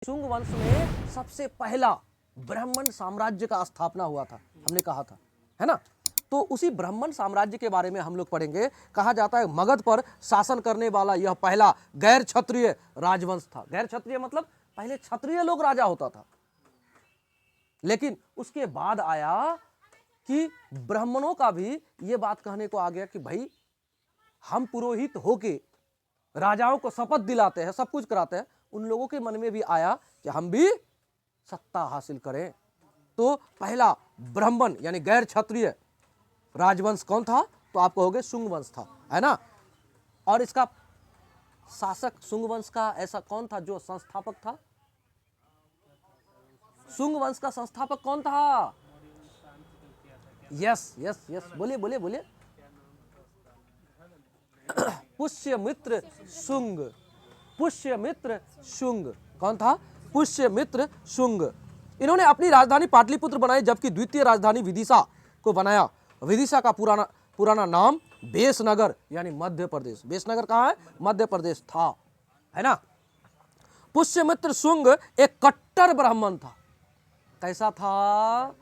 शुंग वंश में सबसे पहला ब्राह्मण साम्राज्य का स्थापना हुआ था, हमने कहा था, है ना। तो उसी ब्राह्मण साम्राज्य के बारे में हम लोग पढ़ेंगे। कहा जाता है मगध पर शासन करने वाला यह पहला गैर क्षत्रिय राजवंश था। गैर क्षत्रिय मतलब पहले क्षत्रिय लोग राजा होता था, लेकिन उसके बाद आया कि ब्राह्मणों का भी ये बात कहने को आ गया कि भाई हम पुरोहित होके राजाओं को शपथ दिलाते हैं, सब कुछ कराते हैं। उन लोगों के मन में भी आया कि हम भी सत्ता हासिल करें। तो पहला ब्राह्मण यानी गैर क्षत्रिय राजवंश कौन था? तो आप कहोगे शुंग वंश था, है ना। और इसका शासक शुंग वंश का ऐसा कौन था जो संस्थापक था? शुंग वंश का संस्थापक कौन था? यस यस यस, बोलिए बोलिए बोलिए। पुष्यमित्र शुंग। पुष्यमित्र शुंग कौन था? पुष्यमित्र शुंग। इन्होंने अपनी राजधानी पाटलिपुत्र बनाई, जबकि द्वितीय राजधानी विदिशा को बनाया। विदिशा का पुराना नाम बेसनगर यानी मध्य प्रदेश। बेसनगर कहाँ है? मध्य प्रदेश था, है ना। पुष्यमित्र शुंग एक कट्टर ब्राह्मण था। कैसा था?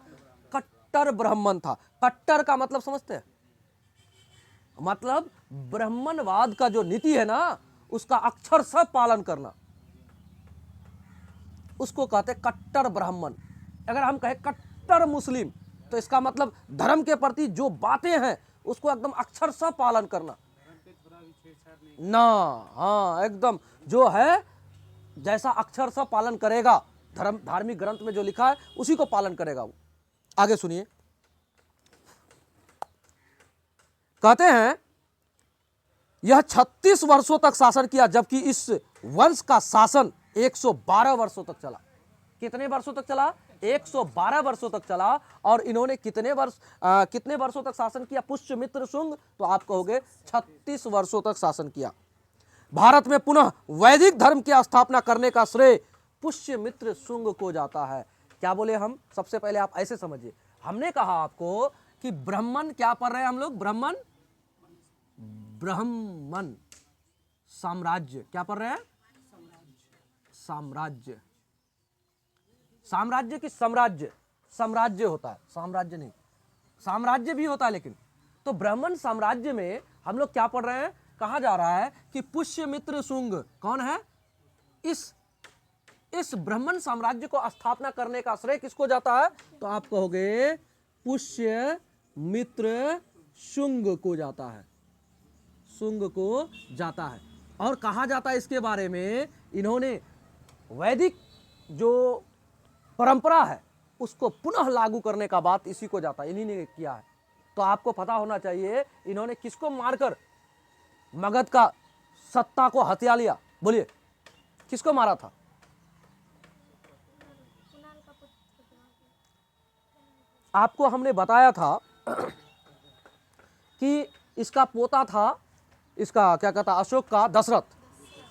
कट्टर ब्राह्मण था। कट्टर का मतलब समझते हैं? मतलब ब्राह्मणवाद का जो नीति है ना, उसका अक्षरशः पालन करना, उसको कहते हैं कट्टर ब्राह्मण। अगर हम कहें कट्टर मुस्लिम, तो इसका मतलब धर्म के प्रति जो बातें हैं उसको एकदम अक्षरशः पालन करना ना। हाँ, एकदम जो है जैसा अक्षरशः पालन करेगा, धर्म धार्मिक ग्रंथ में जो लिखा है उसी को पालन करेगा वो। आगे सुनिए, कहते हैं यह 36 वर्षों तक शासन किया, जबकि इस वंश का शासन 112 वर्षों तक चला। कितने वर्षों तक चला? 112 वर्षों तक चला। और इन्होंने कितने वर्षों तक शासन किया? पुष्यमित्र शुंग, तो आप कहोगे 36 वर्षों तक शासन किया। भारत में पुनः वैदिक धर्म की स्थापना करने का श्रेय पुष्यमित्र शुंग को जाता है। क्या बोले हम? सबसे पहले आप ऐसे समझिए, हमने कहा आपको कि ब्राह्मण क्या पढ़ रहे हैं हम लोग? ब्राह्मण साम्राज्य क्या पढ़ रहे हैं? साम्राज्य। साम्राज्य की साम्राज्य, साम्राज्य होता है, साम्राज्य नहीं, साम्राज्य भी होता है। लेकिन तो ब्राह्मण साम्राज्य में हम लोग क्या पढ़ रहे हैं? कहा जा रहा है कि पुष्यमित्र शुंग कौन है? इस ब्राह्मण साम्राज्य को स्थापना करने का श्रेय किसको जाता है? तो आप कहोगे पुष्यमित्र शुंग को जाता है, शुंग को जाता है। और कहा जाता है इसके बारे में, इन्होंने वैदिक जो परंपरा है उसको पुनः लागू करने का बात इसी को जाता है, इन्हीं ने किया है। तो आपको पता होना चाहिए इन्होंने किसको मारकर मगध का सत्ता को हथिया लिया? बोलिए, किसको मारा था? आपको हमने बताया था कि इसका पोता था, इसका क्या कहता, अशोक का दशरथ।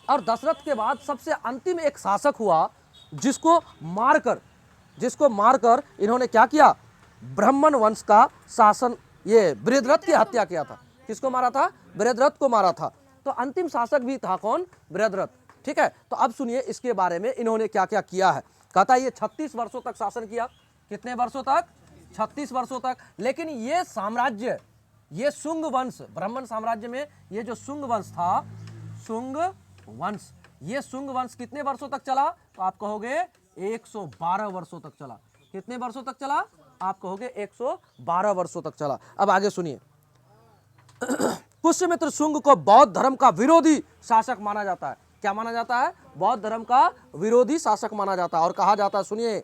और दशरथ के बाद सबसे अंतिम एक शासक हुआ जिसको मारकर इन्होंने क्या किया? ब्राह्मण वंश का शासन, ये बृहद्रथ की हत्या किया था। किसको मारा था? बृहद्रथ को मारा था। तो अंतिम शासक भी था कौन? बृहद्रथ। ठीक है, तो अब सुनिए इसके बारे में इन्होंने क्या क्या किया है। कहता है ये 36 वर्षों तक शासन किया। कितने वर्षों तक? 36 वर्षों तक। लेकिन ये साम्राज्य, ये शुंग वंश, ब्राह्मण साम्राज्य में ये जो शुंग वंश था, शुंग वंश, ये शुंग वंश कितने वर्षों तक चला? तो आप कहोगे 112 वर्षों तक चला। कितने वर्षों तक चला? आप कहोगे 112 वर्षों तक चला। अब आगे सुनिए, पुष्यमित्र शुंग को बौद्ध धर्म का विरोधी शासक माना जाता है। क्या माना जाता है? बौद्ध धर्म का विरोधी शासक माना जाता है। और कहा जाता है, सुनिए,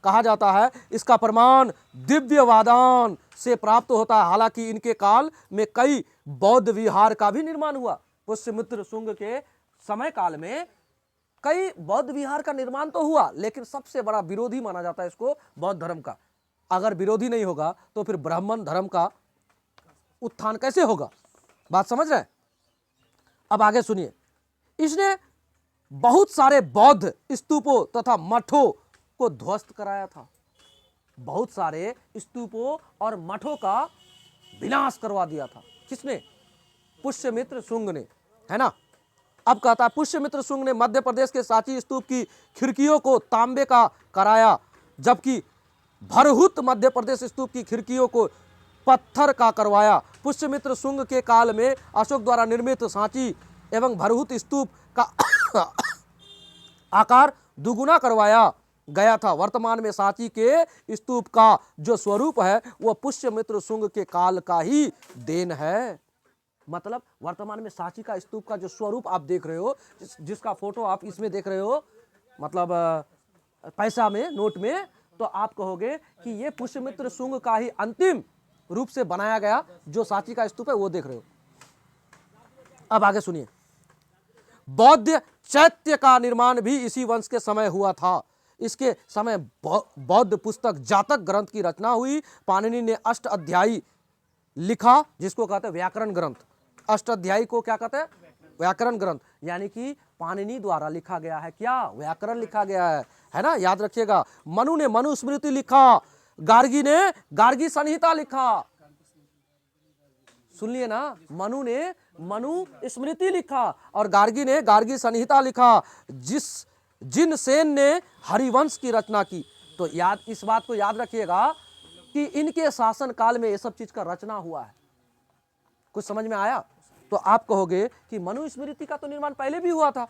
कहा जाता है इसका प्रमाण दिव्य वादान से प्राप्त होता है। हालांकि इनके काल में कई बौद्ध विहार का भी निर्माण हुआ। पुष्यमित्र शुंग के समय काल में कई बौद्ध विहार का निर्माण तो हुआ, लेकिन सबसे बड़ा विरोधी माना जाता है इसको बौद्ध धर्म का। अगर विरोधी नहीं होगा तो फिर ब्राह्मण धर्म का उत्थान कैसे होगा? बात समझ रहे हैं? अब आगे सुनिए, इसने बहुत सारे बौद्ध स्तूपों तथा मठों को ध्वस्त कराया था। बहुत सारे स्तूपों और मठों का विनाश करवा दिया था। किसने? पुष्यमित्र शुंग ने, है ना। अब कहता है पुष्यमित्र शुंग ने मध्य प्रदेश के सांची स्तूप की खिड़कियों को तांबे का कराया, जबकि भरहुत मध्य प्रदेश स्तूप की खिड़कियों को पत्थर का करवाया। पुष्यमित्र शुंग के काल में अशोक द्वारा निर्मित सांची एवं भरहुत स्तूप का आकार दुगुना करवाया गया था। वर्तमान में सांची के स्तूप का जो स्वरूप है वह पुष्यमित्र शुंग के काल का ही देन है। मतलब वर्तमान में सांची का स्तूप का जो स्वरूप आप देख रहे हो, जिसका फोटो आप इसमें देख रहे हो, मतलब पैसा में, नोट में, तो आप कहोगे कि ये पुष्यमित्र शुंग का ही अंतिम रूप से बनाया गया जो सांची का स्तूप है वो देख रहे हो। अब आगे सुनिए, बौद्ध चैत्य का निर्माण भी इसी वंश के समय हुआ था। इसके समय बौद्ध पुस्तक जातक ग्रंथ की रचना हुई। पाणिनि ने अष्टाध्यायी लिखा, जिसको कहते हैं व्याकरण ग्रंथ। अष्टाध्यायी को क्या कहते हैं? व्याकरण ग्रंथ। यानी कि पाणिनि द्वारा लिखा गया है क्या? व्याकरण लिखा गया है ना, याद रखिएगा। मनु ने मनुस्मृति लिखा, गार्गी ने गार्गी संहिता लिखा। सुन लिए ना, मनु ने मनुस्मृति लिखा और गार्गी ने गार्गी संहिता लिखा। जिन सेन ने हरिवंश की रचना की। तो याद, इस बात को याद रखिएगा कि इनके शासन काल में ये सब चीज का रचना हुआ है। कुछ समझ में आया? तो आप कहोगे कि मनुस्मृति का तो निर्माण पहले भी हुआ था,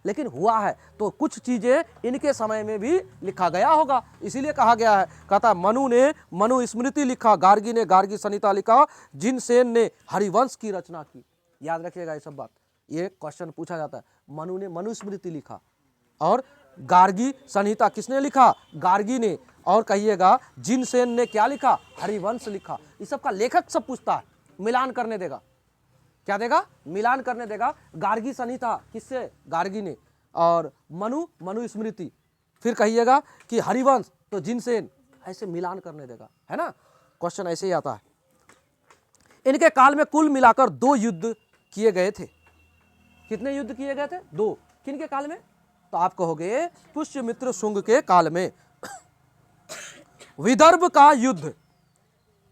लेकिन हुआ है तो कुछ चीजें इनके समय में भी लिखा गया होगा, इसीलिए कहा गया है। कहता मनु ने मनुस्मृति लिखा, गार्गी ने गार्गी संहिता लिखा, जिन सेन ने हरिवंश की रचना की। याद रखिएगा ये सब बात, ये क्वेश्चन पूछा जाता है। मनु ने मनुस्मृति लिखा और गार्गी संहिता किसने लिखा? गार्गी ने। और कहिएगा जिन सेन ने क्या लिखा? हरिवंश लिखा। इस सब का लेखक सब पूछता है, मिलान करने देगा। क्या देगा? मिलान करने देगा। गार्गी संहिता किससे? गार्गी ने। और मनुस्मृति, फिर कहिएगा कि हरिवंश, तो जिनसेन, ऐसे मिलान करने देगा, है ना। क्वेश्चन ऐसे ही आता है। इनके काल में कुल मिलाकर 2 युद्ध किए गए थे। कितने युद्ध किए गए थे? 2। किनके काल में? तो आप कहोगे पुष्यमित्र शुंग के काल में। विदर्भ का युद्ध,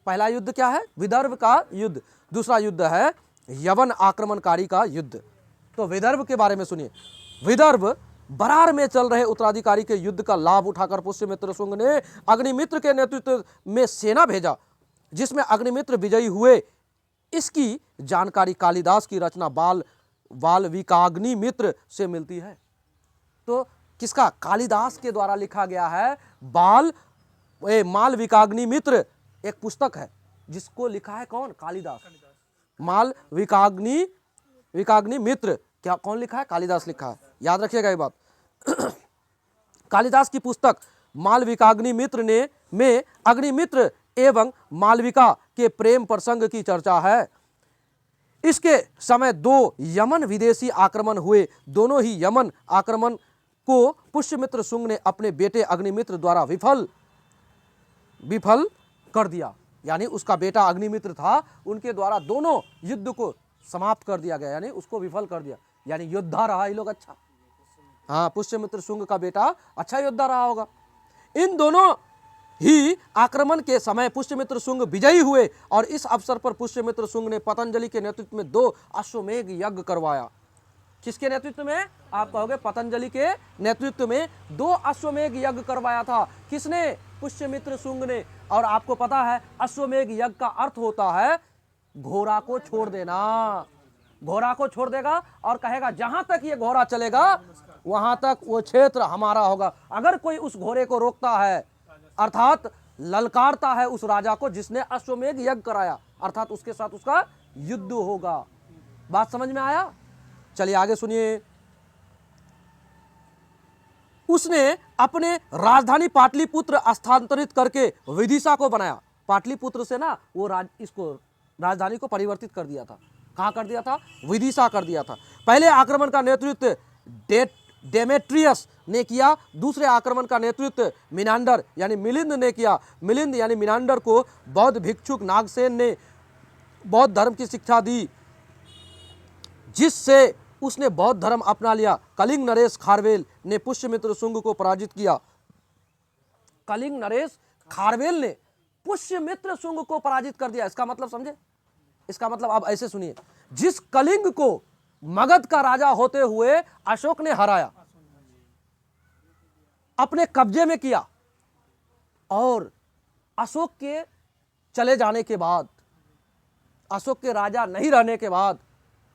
पहला युद्ध क्या है? विदर्भ का युद्ध। दूसरा युद्ध है यवन आक्रमणकारी का युद्ध। तो विदर्भ के बारे में सुनिए। विदर्भ बरार में चल रहे उत्तराधिकारी के युद्ध का लाभ उठाकर पुष्यमित्र शुंग ने अग्निमित्र के नेतृत्व में सेना भेजा, जिसमें अग्निमित्र विजयी हुए। इसकी जानकारी कालिदास की रचना वाल्मीकाग्निमित्र से मिलती है। तो किसका? कालिदास के द्वारा लिखा गया है। मालविकाग्निमित्र एक पुस्तक है, जिसको लिखा है कौन? कालिदास। विकाग्निमित्र क्या कौन लिखा है? कालिदास लिखा है। याद रखिएगा ये बात। कालिदास की पुस्तक मालविकाग्निमित्र में अग्निमित्र एवं मालविका के प्रेम प्रसंग की चर्चा है। इसके समय 2 यमन विदेशी आक्रमण हुए। दोनों ही यमन आक्रमण को पुष्यमित्र शुंग ने अपने बेटे अग्निमित्र द्वारा विफल कर दिया। यानी उसका बेटा अग्निमित्र था, उनके द्वारा दोनों युद्ध को समाप्त कर दिया गया, यानी उसको विफल कर दिया। यानी योद्धा रहा ये लोग अच्छा। हाँ, पुष्यमित्र शुंग का बेटा अच्छा योद्धा रहा होगा। इन दोनों ही आक्रमण के समय पुष्यमित्र शुंग विजयी हुए और इस अवसर पर पुष्यमित्र शुंग ने पतंजलि के नेतृत्व में 2 अश्वमेध यज्ञ करवाया। किसके नेतृत्व में? आप कहोगे पतंजलि के नेतृत्व में 2 अश्वमेध यज्ञ करवाया था। किसने? पुष्यमित्र शुंग ने। और आपको पता है अश्वमेध यज्ञ का अर्थ होता है घोड़ा को छोड़ देना। घोड़ा को छोड़ देगा और कहेगा जहां तक ये घोड़ा चलेगा वहां तक वो क्षेत्र हमारा होगा। अगर कोई उस घोड़े को रोकता है, अर्थात ललकारता है उस राजा को जिसने अश्वमेध यज्ञ कराया, अर्थात उसके साथ उसका युद्ध होगा। बात समझ में आया? चलिए आगे सुनिए। उसने अपने राजधानी पाटलिपुत्र स्थानांतरित करके विदिशा को बनाया। पाटलिपुत्र से ना वो इसको राजधानी को परिवर्तित कर दिया था। कहाँ कर दिया था? विदिशा कर दिया था। पहले आक्रमण का नेतृत्व डेमेट्रियस ने किया, दूसरे आक्रमण का नेतृत्व मिनांडर यानी मिलिंद ने किया। मिलिंद यानी मिनांडर को बौद्ध भिक्षुक नागसेन ने बौद्ध धर्म की शिक्षा दी, जिससे उसने बौद्ध धर्म अपना लिया। कलिंग नरेश खारवेल ने पुष्यमित्र शुंग को पराजित किया। कलिंग नरेश खारवेल ने पुष्यमित्र शुंग को पराजित कर दिया। इसका मतलब समझे? इसका मतलब आप ऐसे सुनिए, जिस कलिंग को मगध का राजा होते हुए अशोक ने हराया, अपने कब्जे में किया, और अशोक के चले जाने के बाद, अशोक के राजा नहीं रहने के बाद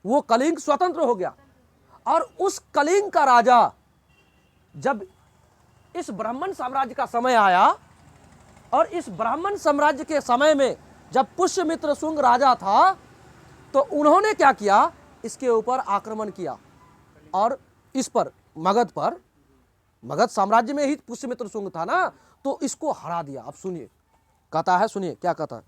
वो कलिंग स्वतंत्र हो गया। और उस कलिंग का राजा, जब इस ब्राह्मण साम्राज्य का समय आया, और इस ब्राह्मण साम्राज्य के समय में जब पुष्यमित्र शुंग राजा था, तो उन्होंने क्या किया, इसके ऊपर आक्रमण किया और इस पर, मगध पर, मगध साम्राज्य में ही पुष्यमित्र शुंग था ना, तो इसको हरा दिया। अब सुनिए, कहता है, सुनिए क्या कहता है।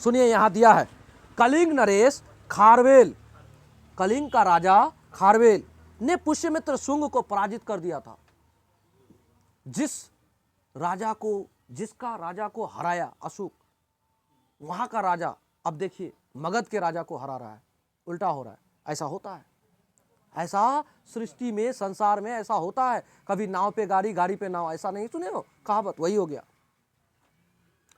सुनिए, यहां दिया है, कलिंग नरेश खारवेल, कलिंग का राजा खारवेल ने पुष्यमित्र शुंग को पराजित कर दिया था। जिसका राजा को हराया अशोक, वहां का राजा अब देखिए मगध के राजा को हरा रहा है, उल्टा हो रहा है। ऐसा होता है, ऐसा सृष्टि में, संसार में ऐसा होता है। कभी नाव पे गाड़ी, गाड़ी पे नाव, ऐसा नहीं सुने हो कहावत, वही हो गया।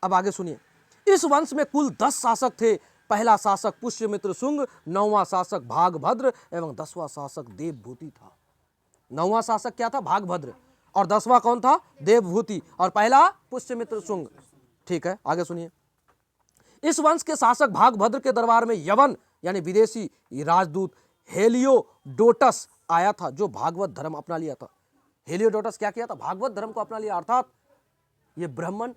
अब आगे सुनिए, इस वंश में कुल 10 शासक थे। पहला शासक पुष्यमित्र शुंग, 9वां शासक भागभद्र एवं 10वां शासक देवभूति था। 9वां शासक क्या था? भागभद्र। और 10वां कौन था? देवभूति। और पहला पुष्यमित्र शुंग। ठीक है, आगे सुनिए। इस वंश के शासक भागभद्र के दरबार में यवन यानी विदेशी राजदूत हेलियोडोटस आया था, जो भागवत धर्म अपना लिया था। हेलियोडोटस क्या किया था? भागवत धर्म को अपना लिया। अर्थात ये ब्राह्मण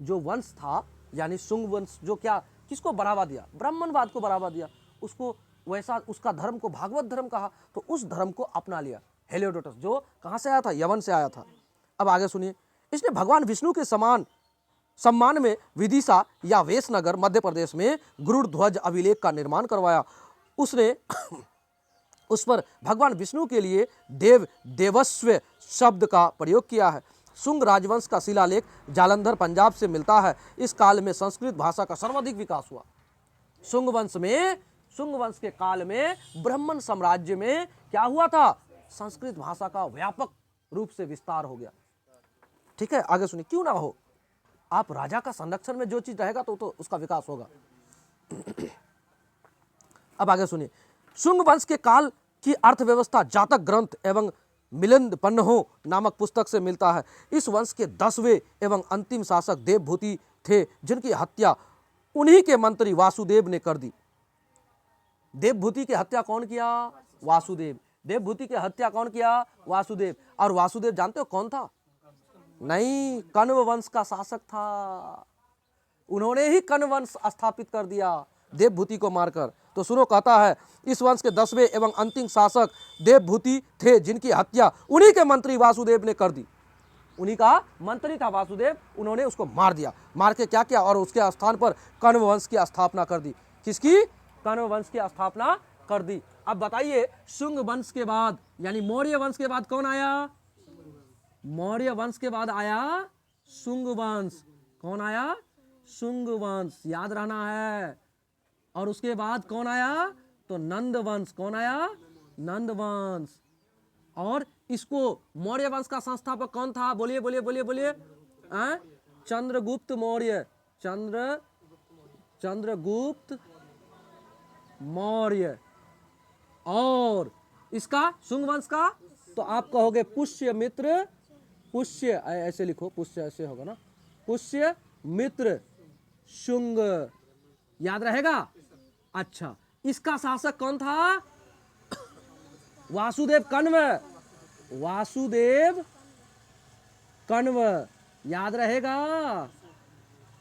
जो वंश था, यानी शुंग वंश, जो क्या, किसको बढ़ावा दिया? ब्राह्मणवाद को बढ़ावा दिया। उसको वैसा, उसका धर्म को भागवत धर्म कहा, तो उस धर्म को अपना लिया हेलियोडोटस, जो कहां से आया था? यवन से आया था। अब आगे सुनिए, इसने भगवान विष्णु के सम्मान में विदिशा या वेशनगर मध्य प्रदेश में गरुड़ ध्वज अभिलेख का निर्माण करवाया। उसने उस पर भगवान विष्णु के लिए देवस्व शब्द का प्रयोग किया है। शुंग राजवंश का शिलालेख जालंधर पंजाब से मिलता है। इस काल में संस्कृत भाषा का सर्वाधिक विकास हुआ। शुंग वंश के काल में ब्राह्मण साम्राज्य में क्या हुआ था? संस्कृत भाषा का व्यापक रूप से विस्तार हो गया। ठीक है, आगे सुनिए। क्यों ना हो, आप राजा का संरक्षण में जो चीज रहेगा तो उसका विकास होगा। अब आगे सुनिए, शुंग वंश के काल की अर्थव्यवस्था जातक ग्रंथ एवं मिलिंद पन्नहों नामक पुस्तक से मिलता है। इस वंश के 10वें एवं अंतिम शासक देवभूति थे, जिनकी हत्या उन्हीं के मंत्री वासुदेव ने कर दी। देवभूति की हत्या कौन किया? वासुदेव। देवभूति की हत्या कौन किया? वासुदेव। और वासुदेव जानते हो कौन था? नहीं, कण्व वंश का शासक था। उन्होंने ही कण्व वंश स्थापित कर दिया देवभूति को मारकर। तो सुनो, कहता है, इस वंश के 10वें एवं अंतिम शासक देवभूति थे, जिनकी हत्या उन्हीं के मंत्री वासुदेव ने कर दी। उन्हीं का मंत्री था वासुदेव, उन्होंने उसको मार दिया। मार के क्या किया? और उसके स्थान पर कण्व वंश की स्थापना कर दी। किसकी? कण्व वंश की स्थापना कर दी। अब बताइए, शुंग वंश के बाद यानी मौर्य वंश के बाद कौन आया? मौर्य वंश के बाद आया शुंग वंश। कौन आया? शुंग वंश, याद रहना है। और उसके बाद कौन आया? तो नंद वंश। कौन आया? नंद वंश। और इसको मौर्य वंश का संस्थापक कौन था? बोलिए बोलिए बोलिए बोलिए। चंद्रगुप्त मौर्य। चंद्रगुप्त मौर्य। और इसका शुंग वंश का तो आप कहोगे पुष्यमित्र। पुष्य ऐसे लिखो, पुष्य ऐसे होगा ना, पुष्यमित्र शुंग, याद रहेगा? अच्छा, इसका शासक कौन था? वासुदेव कण्व। वासुदेव कण्व, याद रहेगा?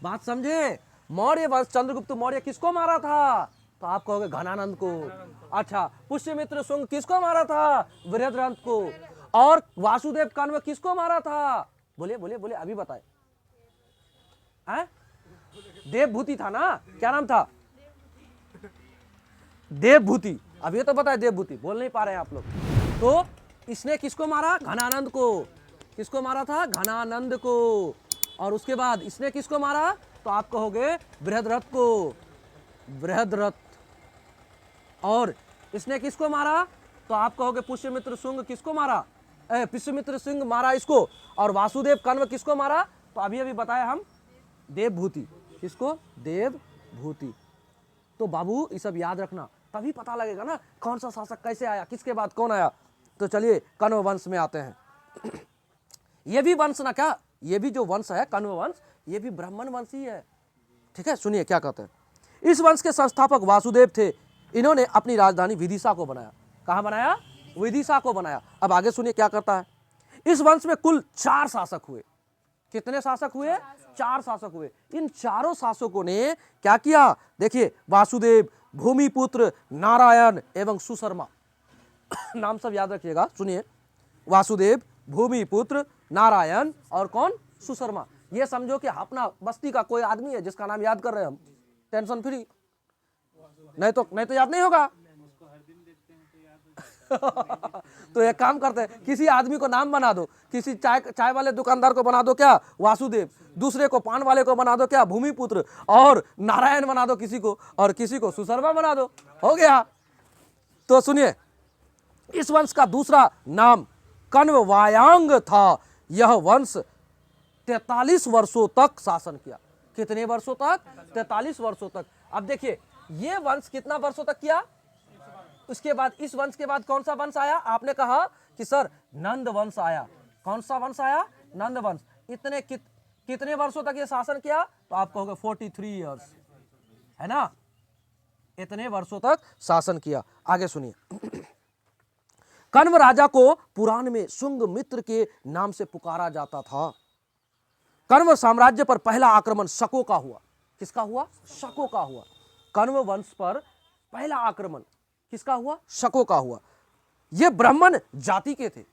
बात समझे? मौर्य वंश चंद्रगुप्त मौर्य किसको मारा था? तो आप कहोगे घनानंद को। अच्छा, पुष्यमित्र शुंग किसको मारा था? बृहद्रथ को। और वासुदेव कण्व किसको मारा था? बोलिए बोलिए बोलिए, अभी बताए। देवभूति था ना? क्या नाम था? देवभूति। अब ये तो पता है देवभूति, बोल नहीं पा रहे हैं आप लोग। तो इसने किसको मारा? घनानंद को। किसको मारा था? घनानंद को। और उसके बाद इसने किसको मारा? तो आप कहोगे बृहद्रथ को। बृहद्रथ। और इसने किसको मारा? तो आप कहोगे पुष्यमित्र शुंग किसको मारा? पुष्यमित्र सिंह मारा इसको। और वासुदेव कण्व किसको मारा? तो अभी अभी बताया हम, देवभूति। किसको? देवभूति। तो बाबू ये सब याद रखना, तभी पता लगेगा ना कौन सा शासक कैसे आया, किसके बाद कौन आया। तो चलिए कण्व वंश में आते हैं। ये भी वंश ना, क्या ये भी जो वंश है कण्व वंश, ये भी ब्राह्मण वंश ही है। ठीक है, सुनिए क्या कहते हैं। इस वंश के संस्थापक वासुदेव थे। इन्होंने अपनी राजधानी विदिशा को बनाया। कहां बनाया? विदिशा को बनाया। अब आगे सुनिए क्या करता है। इस वंश में कुल 4 शासक हुए। कितने शासक हुए? 4 शासक हुए। इन चारों शासकों ने क्या किया? देखिए, वासुदेव, भूमिपुत्र, नारायण एवं सुशर्मा। नाम सब याद रखिएगा, सुनिए। वासुदेव, भूमिपुत्र, नारायण और कौन? सुशर्मा। ये समझो कि अपना बस्ती का कोई आदमी है जिसका नाम याद कर रहे हैं हम, टेंशन फ्री। नहीं तो याद नहीं होगा। तो एक काम करते हैं, किसी आदमी को नाम बना दो, किसी चाय वाले दुकानदार को बना दो क्या? वासुदेव। दूसरे को पान वाले को बना दो क्या? भूमिपुत्र। और नारायण बना दो किसी को, और किसी को सुशर्मा बना दो, हो गया। तो सुनिए, इस वंश का दूसरा नाम कण्ववायांग था। यह वंश 43 वर्षों तक शासन किया। कितने वर्षों तक? 43 वर्षों तक। अब देखिए, ये वंश कितना वर्षों तक किया? उसके बाद इस वंश के बाद कौन सा वंश आया? आपने कहा कि सर नंद वंश आया। कौन सा वंश आया? नंद वंश। इतने कितने वर्षों तक ये शासन किया? तो आप कहोगे 43 ईयर्स, है ना। इतने वर्षों तक शासन किया। आगे सुनिए। कण्व राजा को पुराण में शुंग मित्र के नाम से पुकारा जाता था। कण्व साम्राज्य पर पहला आक्रमण शकों का हुआ। किसका हुआ? शकों का हुआ। कण्व वंश पर पहला आक्रमण किसका हुआ? शकों का हुआ। ये ब्राह्मण जाति के थे।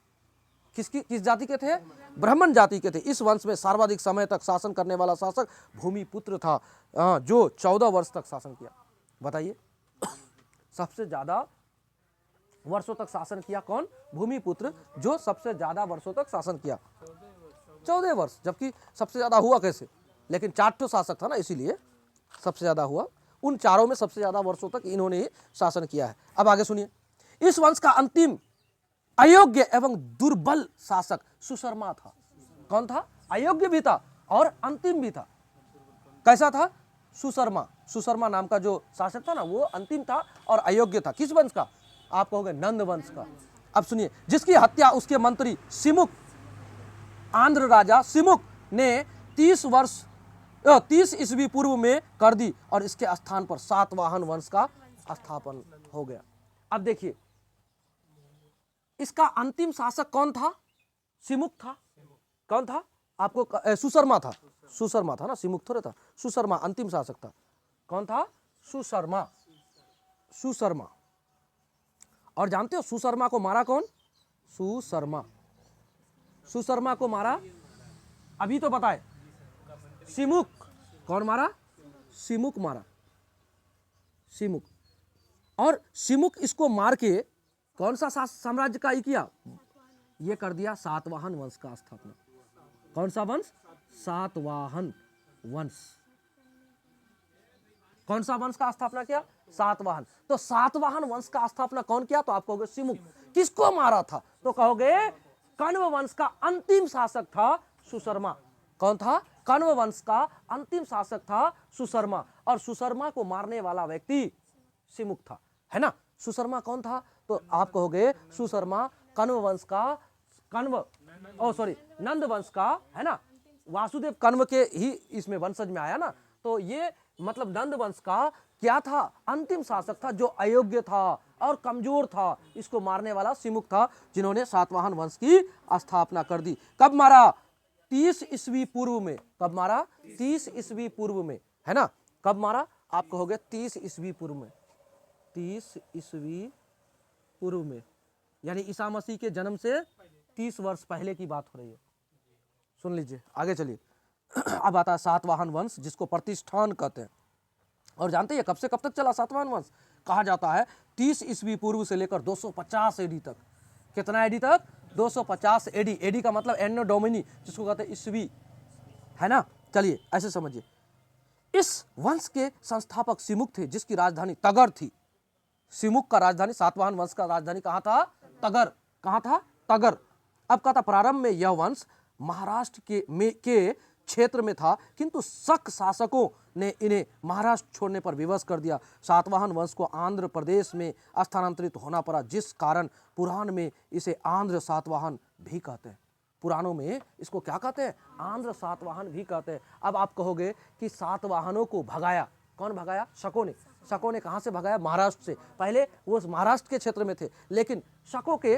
किस जाति के थे? ब्राह्मण जाति के थे। इस वंश में सर्वाधिक समय तक शासन करने वाला शासक भूमिपुत्र था, जो 14 वर्ष तक शासन किया। बताइए, सबसे ज्यादा वर्षों तक शासन किया कौन? भूमिपुत्र, जो सबसे ज्यादा वर्षों तक शासन किया, 14 वर्ष। जबकि सबसे ज्यादा हुआ कैसे? लेकिन 4 शासक था ना, इसीलिए सबसे ज्यादा हुआ। उन चारों में सबसे ज्यादा वर्षों तक इन्होंने शासन किया है। अब आगे सुनिए। इस वंश का अंतिम अयोग्य एवं दुर्बल शासक सुशर्मा था। कौन था? अयोग्य भी था और अंतिम भी था। कैसा था? सुशर्मा। सुशर्मा नाम का जो शासक था ना, वो अंतिम था और अयोग्य था। किस वंश का? आप कहोगे नंद वंश का। अब सुनिए, जिसकी हत्या उसके मंत्री सिमुक, आंध्र राजा सिमुक ने 30 ईस्वी पूर्व में कर दी और इसके स्थान पर सातवाहन वंश का स्थापन हो गया। अब देखिए, इसका अंतिम शासक कौन था? सिमुक था। कौन था? आपको सुशर्मा था। सुशर्मा था ना, सिमुक थोड़े था। सुशर्मा अंतिम शासक था। कौन था? सुशर्मा। सुशर्मा। और जानते हो सुशर्मा को मारा कौन? सुशर्मा। सुशर्मा को मारा, अभी तो बताए, सिमुक। कौन मारा? सिमुक मारा। सिमुक। और सिमुक इसको मार के कौन सा साम्राज्य का ही किया? ये कर दिया सातवाहन वंश का स्थापना। कौन सा वंश? सातवाहन वंश। कौन सा वंश का स्थापना किया? सातवाहन। तो सातवाहन वंश का स्थापना कौन किया? तो आप कहोगे सिमुक। किसको मारा था? तो कहोगे कण्व वंश का अंतिम शासक था सुशर्मा। कौन था? कण्व वंश का अंतिम शासक था सुशर्मा। और सुशर्मा को मारने वाला व्यक्ति सिमुक था, है ना। सुशर्मा कौन था? तो आप कहोगे सुशर्मा कण्व वंश का, नंद वंश का, है ना। वासुदेव कण्व के ही इसमें वंशज में आया ना। तो ये मतलब नंद वंश का क्या था? अंतिम शासक था, जो अयोग्य था और कमजोर था। इसको मारने वाला सिमुक था, जिन्होंने सातवाहन वंश की स्थापना कर दी। कब मारा? 30 ईस्वी पूर्व में। कब मारा? 30 ईस्वी पूर्व में, है ना। कब मारा? आप कहोगे 30 ईस्वी पूर्व में। 30 ईस्वी पूर्व में, यानी ईसा मसीह के जन्म से 30 वर्ष पहले की बात हो रही है। सुन लीजिए, आगे चलिए। अब आता है सातवाहन वंश, जिसको प्रतिष्ठान कहते हैं। और जानते हैं कब से कब तक चला सातवाहन वंश? कहा जाता है 30 ईस्वी पूर्व से लेकर 250 एडी तक। कितना एडी तक? 250 एडी। एडी का मतलब एनो डोमिनी, जिसको कहते हैं ईस्वी, है ना। चलिए ऐसे समझिए। इस वंश के संस्थापक सिमुक थे, जिसकी राजधानी तगर थी। सिमुक का राजधानी, सातवाहन वंश का राजधानी कहाँ था? तगर। कहाँ था? तगर। अब कहा था प्रारंभ में यह वंश महाराष्ट्र के क्षेत्र में था, किंतु शक शासकों ने इन्हें महाराष्ट्र छोड़ने पर विवश कर दिया। सातवाहन वंश को आंध्र प्रदेश में स्थानांतरित होना पड़ा, जिस कारण पुराण में इसे आंध्र सातवाहन भी कहते हैं। पुराणों में इसको क्या कहते हैं? आंध्र सातवाहन भी कहते हैं। अब आप कहोगे कि सातवाहनों को भगाया कौन? भगाया शकों ने। शकों ने कहां से भगाया? महाराष्ट्र से। पहले वो महाराष्ट्र के क्षेत्र में थे, लेकिन शकों के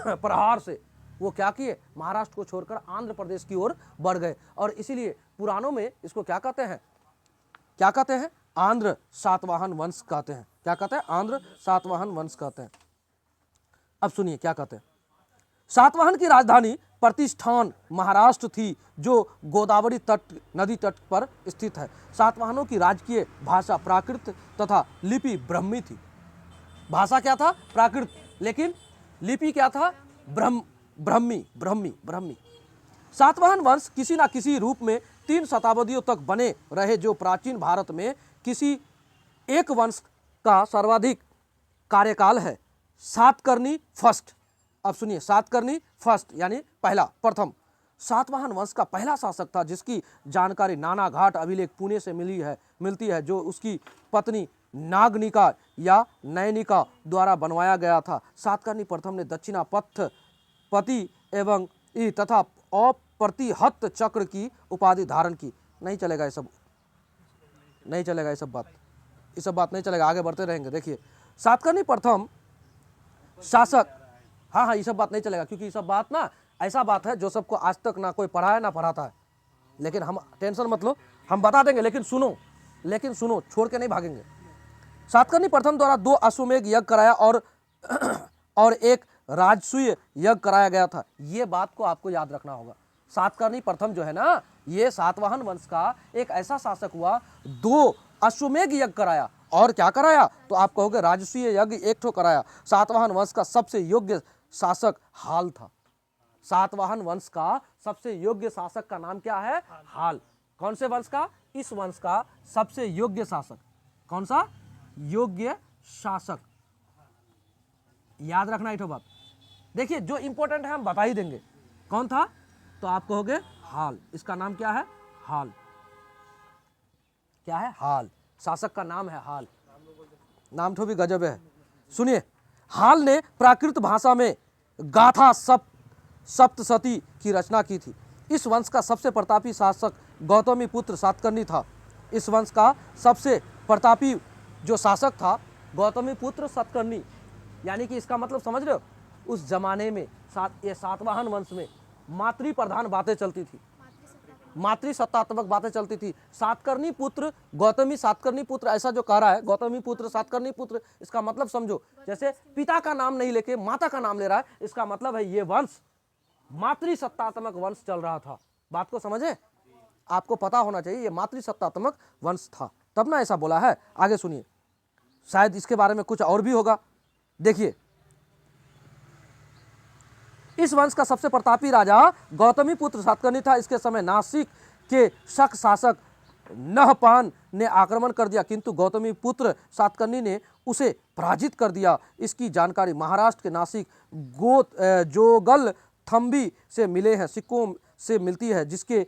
प्रहार से वो क्या किए? महाराष्ट्र को छोड़कर आंध्र प्रदेश की ओर बढ़ गए, और इसीलिए पुराणों में इसको क्या कहते हैं? क्या कहते हैं? आंध्र सातवाहन वंश कहते हैं। क्या कहते हैं? आंध्र सातवाहन वंश कहते हैं। अब सुनिए क्या कहते हैं। सातवाहन की राजधानी प्रतिष्ठान महाराष्ट्र थी, जो गोदावरी नदी तट पर स्थित है। सातवाहनों की राजकीय भाषा प्राकृत तथा लिपि ब्रह्मी थी। भाषा क्या था? प्राकृत, लेकिन लिपि क्या था? ब्रह्मी। सातवाहन वंश किसी ना किसी रूप में 3 शताब्दियों तक बने रहे, जो प्राचीन भारत में किसी एक वंश का सर्वाधिक कार्यकाल है। सातकर्णी फर्स्ट। अब सुनिए, सातकर्णी फर्स्ट यानी पहला, प्रथम सातवाहन वंश का पहला शासक था, जिसकी जानकारी नाना घाट अभिलेख पुणे से मिलती है, जो उसकी पत्नी नागनिका या नयनिका द्वारा बनवाया गया था। सातकर्णी प्रथम ने दक्षिणापति एवं तथा अप्रतिहत चक्र की उपाधि धारण की। नहीं चलेगा ये सब, नहीं चलेगा ये सब बात नहीं चलेगा, आगे बढ़ते रहेंगे। देखिए, सातकर्णी प्रथम शासक, हाँ ये सब बात नहीं चलेगा, क्योंकि ये सब बात ना ऐसा बात है जो सबको आज तक ना कोई पढ़ा है ना पढ़ाता है। लेकिन हम टेंशन मत लो, हम बता देंगे, लेकिन सुनो, छोड़ के नहीं भागेंगे। सातकर्णी प्रथम द्वारा 2 अश्वमेध यज्ञ कराया और एक राजसूय यज्ञ कराया गया था। ये बात को आपको याद रखना होगा। सातकर्णी प्रथम जो है ना, ये सातवाहन वंश का एक ऐसा शासक हुआ, 2 अश्वमेध यज्ञ कराया, और क्या कराया? तो आप कहोगे राजसूय यज्ञ 1 ठो कराया। सातवाहन वंश का सबसे योग्य शासक हाल था। सातवाहन वंश का सबसे योग्य शासक का नाम क्या है? हाल। कौन से वंश का? इस वंश का सबसे योग्य शासक। कौन सा? योग्य शासक। याद रखना एक बात। देखिए, जो इंपॉर्टेंट है हम बता ही देंगे। कौन था? तो आप कहोगे हाल। इसका नाम क्या है? हाल। क्या है? हाल। शासक का नाम है हाल। नाम तो भी गजब है। सुनिए, हाल ने प्राकृत भाषा में गाथा सप्तशती की रचना की थी। इस वंश का सबसे प्रतापी शासक गौतमी पुत्र सातकर्णी था। इस वंश का सबसे प्रतापी जो शासक था गौतमी पुत्र सातकर्णी, यानी कि इसका मतलब समझ रहे हो? उस जमाने में ये सातवाहन वंश में मातृ प्रधान बातें चलती थी, मातृसत्तात्मक बातें चलती थी। सातकर्णी पुत्र, गौतमी सातकर्णी पुत्र, ऐसा जो कह रहा है गौतमी पुत्र सातकर्णी पुत्र, इसका मतलब समझो, जैसे पिता का नाम नहीं लेके माता का नाम ले रहा है, इसका मतलब है ये वंश मातृसत्तात्मक वंश चल रहा था। बात को समझे? आपको पता होना चाहिए ये मातृसत्तात्मक वंश था, तब ना ऐसा बोला है। आगे सुनिए, शायद इसके बारे में कुछ और भी होगा। देखिए, इस वंश का सबसे प्रतापी राजा गौतमी पुत्र सातकर्णी था। इसके समय नासिक के शक शासक नहपान ने आक्रमण कर दिया, किंतु गौतमी पुत्र सातकर्णी ने उसे पराजित कर दिया। इसकी जानकारी महाराष्ट्र के नासिक जोगल थम्बी से मिले हैं सिक्कों से मिलती है, जिसके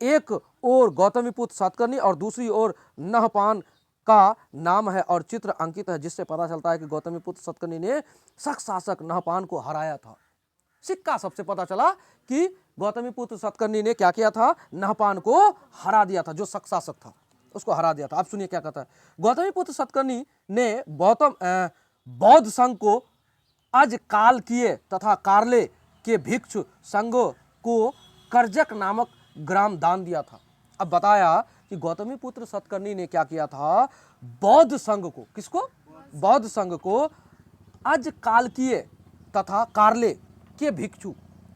एक ओर गौतमी पुत्र सातकर्णी और दूसरी ओर नहपान का नाम है और चित्र अंकित है, जिससे पता चलता है कि गौतमी पुत्र सातकर्णी ने शक शासक नहपान को हराया था। सिक्का सबसे पता चला कि गौतमी पुत्र सातकर्णी ने क्या किया था? नहपान को हरा दिया था, जो शक शासक था उसको हरा दिया था। अब सुनिए क्या कहता है। गौतमी पुत्र सातकर्णी ने बौद्ध संघ को अज काल किए तथा कार्ले के भिक्षु संघों को करजक नामक ग्राम दान दिया था। अब बताया कि गौतमी पुत्र सातकर्णी ने क्या किया था? बौद्ध संघ को, किसको? बौद्ध संघ को अज काल किए तथा कार्ले के भिक्षु।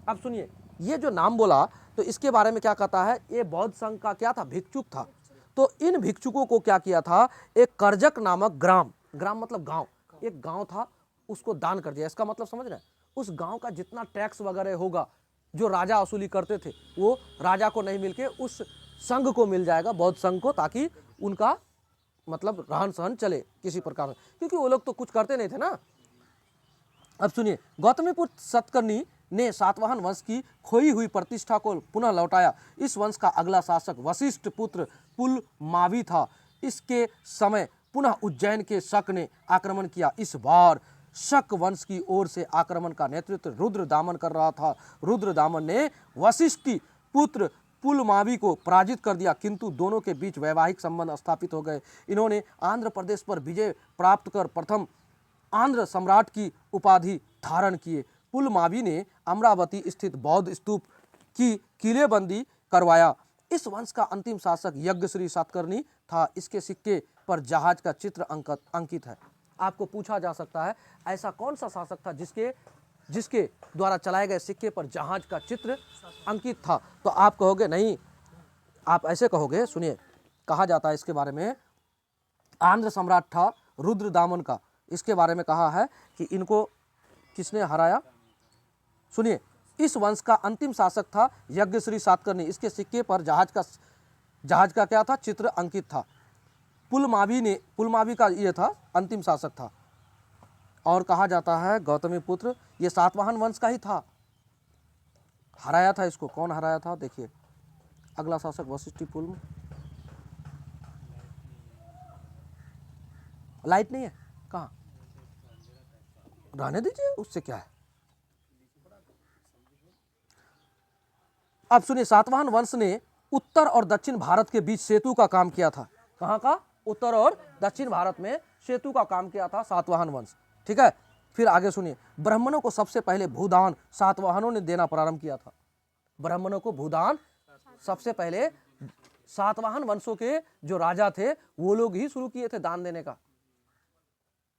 अब सुनिए, ये जो नाम बोला तो इसके बारे में क्या कहता है? ये बौद्ध संघ का क्या था? भिक्षुक था। तो इन भिक्षुकों को क्या किया था? एक करजक नामक ग्राम मतलब गांव, एक गांव था, उसको दान कर दिया। इसका मतलब समझ रहे हैं? उस गांव का जितना टैक्स वगैरह होगा जो राजा वसूली करते थे, वो राजा को नहीं मिलके उस संघ को मिल जाएगा, बौद्ध संघ को, ताकि उनका मतलब रहन सहन चले किसी प्रकार में, क्योंकि वो लोग तो कुछ करते नहीं थे ना। अब सुनिए, गौतमीपुत्र सतकर्णी ने सातवाहन वंश की खोई हुई प्रतिष्ठा को पुनः लौटाया। इस वंश का अगला शासक वशिष्ठ पुत्र पुलमावी था। इसके समय पुनः उज्जैन के शक ने आक्रमण किया। इस बार शक वंश की ओर से आक्रमण का नेतृत्व रुद्रदामन कर रहा था। रुद्रदामन ने वशिष्ठी पुत्र पुलमावी को पराजित कर दिया, किंतु दोनों के बीच वैवाहिक संबंध स्थापित हो गए। इन्होंने आंध्र प्रदेश पर विजय प्राप्त कर प्रथम आंध्र सम्राट की उपाधि धारण किए। पुलमावी ने अमरावती स्थित बौद्ध स्तूप की किलेबंदी करवाया। इस वंश का अंतिम शासक यज्ञश्री सातकर्णी था। इसके सिक्के पर जहाज का चित्र अंकित है। आपको पूछा जा सकता है ऐसा कौन सा शासक था जिसके द्वारा चलाए गए सिक्के पर जहाज का चित्र अंकित था? तो आप कहोगे नहीं, आप ऐसे कहोगे, सुनिए, कहा जाता है इसके बारे में, आंध्र सम्राट था रुद्रदामन का। इसके बारे में कहा है कि इनको किसने हराया। सुनिए, इस वंश का अंतिम शासक था यज्ञश्री सातकर्णी। इसके सिक्के पर जहाज का क्या था, चित्र अंकित था। पुलमावी का ये था, अंतिम शासक था। और कहा जाता है गौतमीपुत्र ये सातवाहन वंश का ही था, हराया था इसको। कौन हराया था देखिए, अगला शासक वशिष्ठी पुल। लाइट नहीं है, कहाँ? रहने दीजिए, उससे क्या है। अब सुनिए, सातवाहन वंश ने उत्तर और दक्षिण भारत के बीच सेतु का काम किया था। कहाँ का? उत्तर और दक्षिण भारत में सेतु का काम किया था सातवाहन वंश। ठीक है, फिर आगे सुनिए, ब्राह्मणों को सबसे पहले भूदान सातवाहनों ने देना प्रारंभ किया था। ब्राह्मणों को भूदान सबसे पहले सातवाहन वंशों के जो राजा थे वो लोग ही शुरू किए थे दान देने का।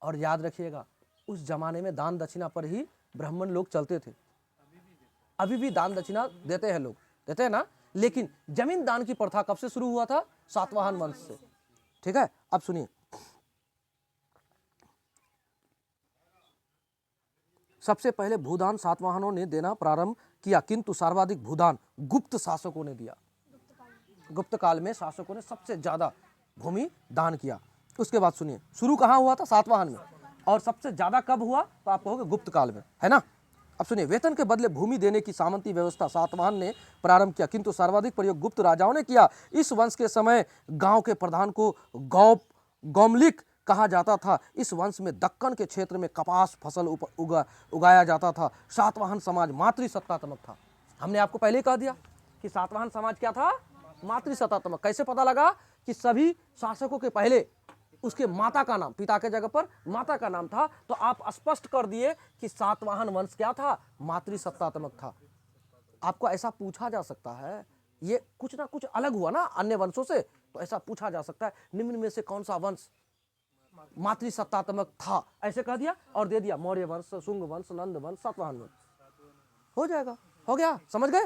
और याद रखिएगा, उस जमाने में दान दक्षिणा पर ही ब्राह्मण लोग चलते थे। अभी भी दान दक्षिणा देते हैं लोग, देते हैं ना, लेकिन जमीन दान की प्रथा कब से शुरू हुआ था? सातवाहन वंश से। ठीक है, अब सुनिए, सबसे पहले भूदान सातवाहनों ने देना प्रारंभ किया, किंतु सर्वाधिक भूदान गुप्त शासकों ने दिया। गुप्त काल में शासकों ने सबसे ज्यादा भूमि दान किया। उसके बाद सुनिए, शुरू कहाँ हुआ था? सातवाहन में। और सबसे ज्यादा कब हुआ? तो आप कहोगे गुप्त काल में, है ना। अब सुनिए, वेतन के बदले भूमि देने की सामंती व्यवस्था सातवाहन ने प्रारंभ किया, किंतु सर्वाधिक प्रयोग गुप्त राजाओं ने किया। इस वंश के समय गांव के प्रधान को गौमलिक कहा जाता था। इस वंश में दक्कन के क्षेत्र में कपास फसल उगाया जाता था। सातवाहन समाज मातृसत्तात्मक था। हमने आपको पहले कह दिया कि सातवाहन समाज क्या था? मातृसत्तात्मक। कैसे पता लगा? कि सभी शासकों के पहले उसके माता का नाम, पिता के जगह पर माता का नाम था, तो आप स्पष्ट कर दिए कि सातवाहन वंश क्या था? मातृसत्तात्मक था। आपको ऐसा पूछा जा सकता है, ये कुछ ना कुछ अलग हुआ ना अन्य वंशों से, तो ऐसा पूछा जा सकता है निम्न में से कौन सा वंश मातृसत्तात्मक था? ऐसे कह दिया और दे दिया मौर्य वंश, शुंग वंश, नंद वंश, सातवाहन वंश। हो जाएगा, हो गया, समझ गए।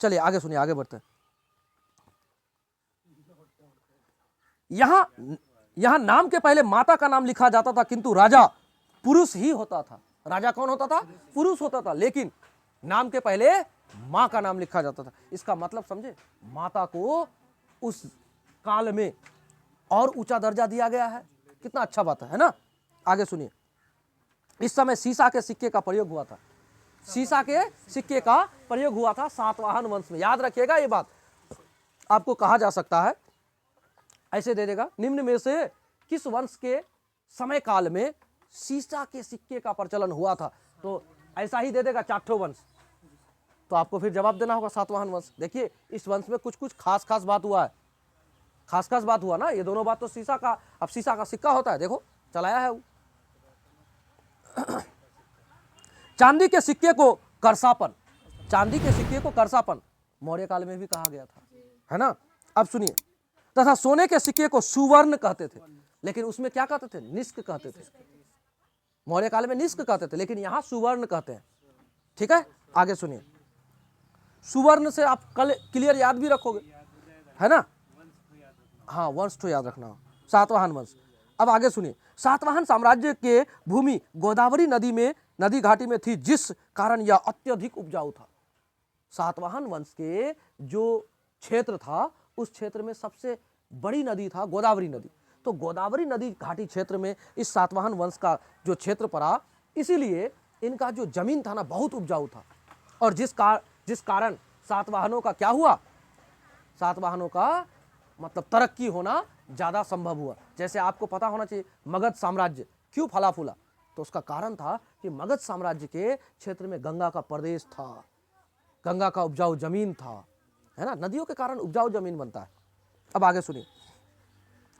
चलिए आगे सुनिए, आगे बढ़ते हैं। यहां नाम के पहले माता का नाम लिखा जाता था, किंतु राजा पुरुष ही होता था। राजा कौन होता था? पुरुष होता था, लेकिन नाम के पहले मां का नाम लिखा जाता था। इसका मतलब समझे, माता को उस काल में और ऊंचा दर्जा दिया गया है। कितना अच्छा बात है ना। आगे सुनिए, इस समय सीसा के सिक्के का प्रयोग हुआ था। सीसा के सिक्के का प्रयोग हुआ था सातवाहन वंश में। याद रखिएगा ये बात। आपको कहा जा सकता है, ऐसे दे देगा, निम्न में से किस वंश के समय काल में सीसा के सिक्के का प्रचलन हुआ था? तो ऐसा ही दे देगा, चाठो वंश। तो आपको फिर जवाब देना होगा सातवाहन वंश। देखिए, इस वंश में कुछ कुछ खास बात हुआ है, खास बात हुआ ना। ये दोनों बात तो सीसा का, अब सीसा का सिक्का होता है, देखो चलाया है वो। चांदी के सिक्के को करसापन, चांदी के सिक्के को करसापन मौर्य काल में भी कहा गया था, है ना। अब सुनिए, तथा सोने के सिक्के को सुवर्ण कहते थे, लेकिन उसमें क्या कहते थे? निष्क कहते थे। मौर्य काल में निष्क कहते थे, लेकिन यहां सुवर्ण कहते हैं। ठीक है, आगे सुनिए। सुवर्ण से आप कल क्लियर याद भी रखोगे, है ना। हाँ, वंश तो याद रखना, सातवाहन वंश। अब आगे सुनिए, सातवाहन साम्राज्य के भूमि गोदावरी नदी घाटी में थी, जिस कारण यह अत्यधिक उपजाऊ था। सातवाहन वंश के जो क्षेत्र था, उस क्षेत्र में सबसे बड़ी नदी था गोदावरी नदी। तो गोदावरी नदी घाटी क्षेत्र में इस सातवाहन वंश का जो क्षेत्र पड़ा, इसीलिए इनका जो जमीन था ना बहुत उपजाऊ था। और जिस कारण सातवाहनों का क्या हुआ, सातवाहनों का मतलब तरक्की होना ज़्यादा संभव हुआ। जैसे आपको पता होना चाहिए मगध साम्राज्य क्यों फला फूला, तो उसका कारण था कि मगध साम्राज्य के क्षेत्र में गंगा का प्रदेश था, गंगा का उपजाऊ जमीन था, है ना। नदियों के कारण उपजाऊ जमीन बनता है। अब आगे सुनिए,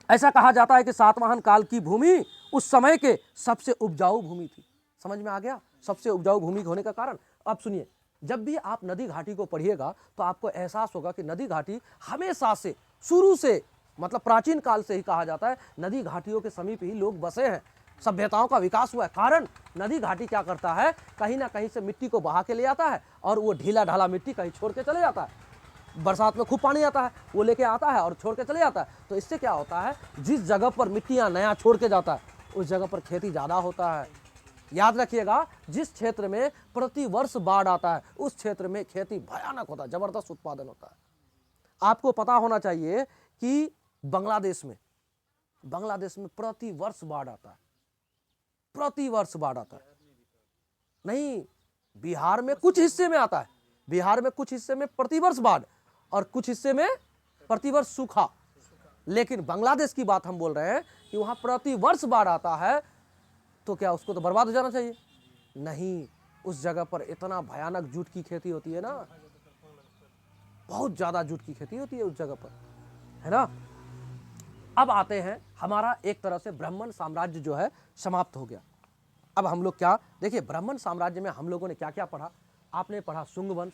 ऐसा कहा जाता है कि सातवाहन काल की भूमि उस समय के सबसे उपजाऊ भूमि थी। समझ में आ गया, सबसे उपजाऊ भूमि होने का कारण। अब सुनिए, जब भी आप नदी घाटी को पढ़िएगा तो आपको एहसास होगा कि नदी घाटी हमेशा से, शुरू से, मतलब प्राचीन काल से ही कहा जाता है नदी घाटियों के समीप ही लोग बसे हैं, सभ्यताओं का विकास हुआ है। कारण नदी घाटी क्या करता है, कहीं ना कहीं से मिट्टी को बहा के ले आता है और वो ढीला ढाला मिट्टी कहीं छोड़ के चले जाता है। बरसात में खूब पानी आता है, वो लेके आता है और छोड़ के चले जाता है। तो इससे क्या होता है, जिस जगह पर मिट्टियाँ नया छोड़ के जाता है उस जगह पर खेती ज़्यादा होता है। याद रखिएगा, जिस क्षेत्र में प्रति वर्ष बाढ़ आता है उस क्षेत्र में खेती भयानक होता है, जबरदस्त उत्पादन होता है। आपको पता होना चाहिए कि बांग्लादेश में प्रति वर्ष बाढ़ आता है, प्रति वर्ष बाढ़ आता है। नहीं, बिहार में कुछ हिस्से में आता है, बिहार में कुछ हिस्से में प्रतिवर्ष बाढ़ और कुछ हिस्से में प्रतिवर्ष सूखा। लेकिन बांग्लादेश की बात हम बोल रहे हैं कि वहां प्रतिवर्ष बाढ़ आता है, तो क्या उसको तो बर्बाद हो जाना चाहिए? नहीं, उस जगह पर इतना भयानक जूट की खेती होती है ना, बहुत ज्यादा जूट की खेती होती है उस जगह पर, है ना। अब आते हैं, हमारा एक तरह से ब्राह्मण साम्राज्य जो है समाप्त हो गया। अब हम लोग क्या देखिए, ब्राह्मण साम्राज्य में हम लोगों ने क्या क्या पढ़ा। आपने पढ़ा शुंग वंश,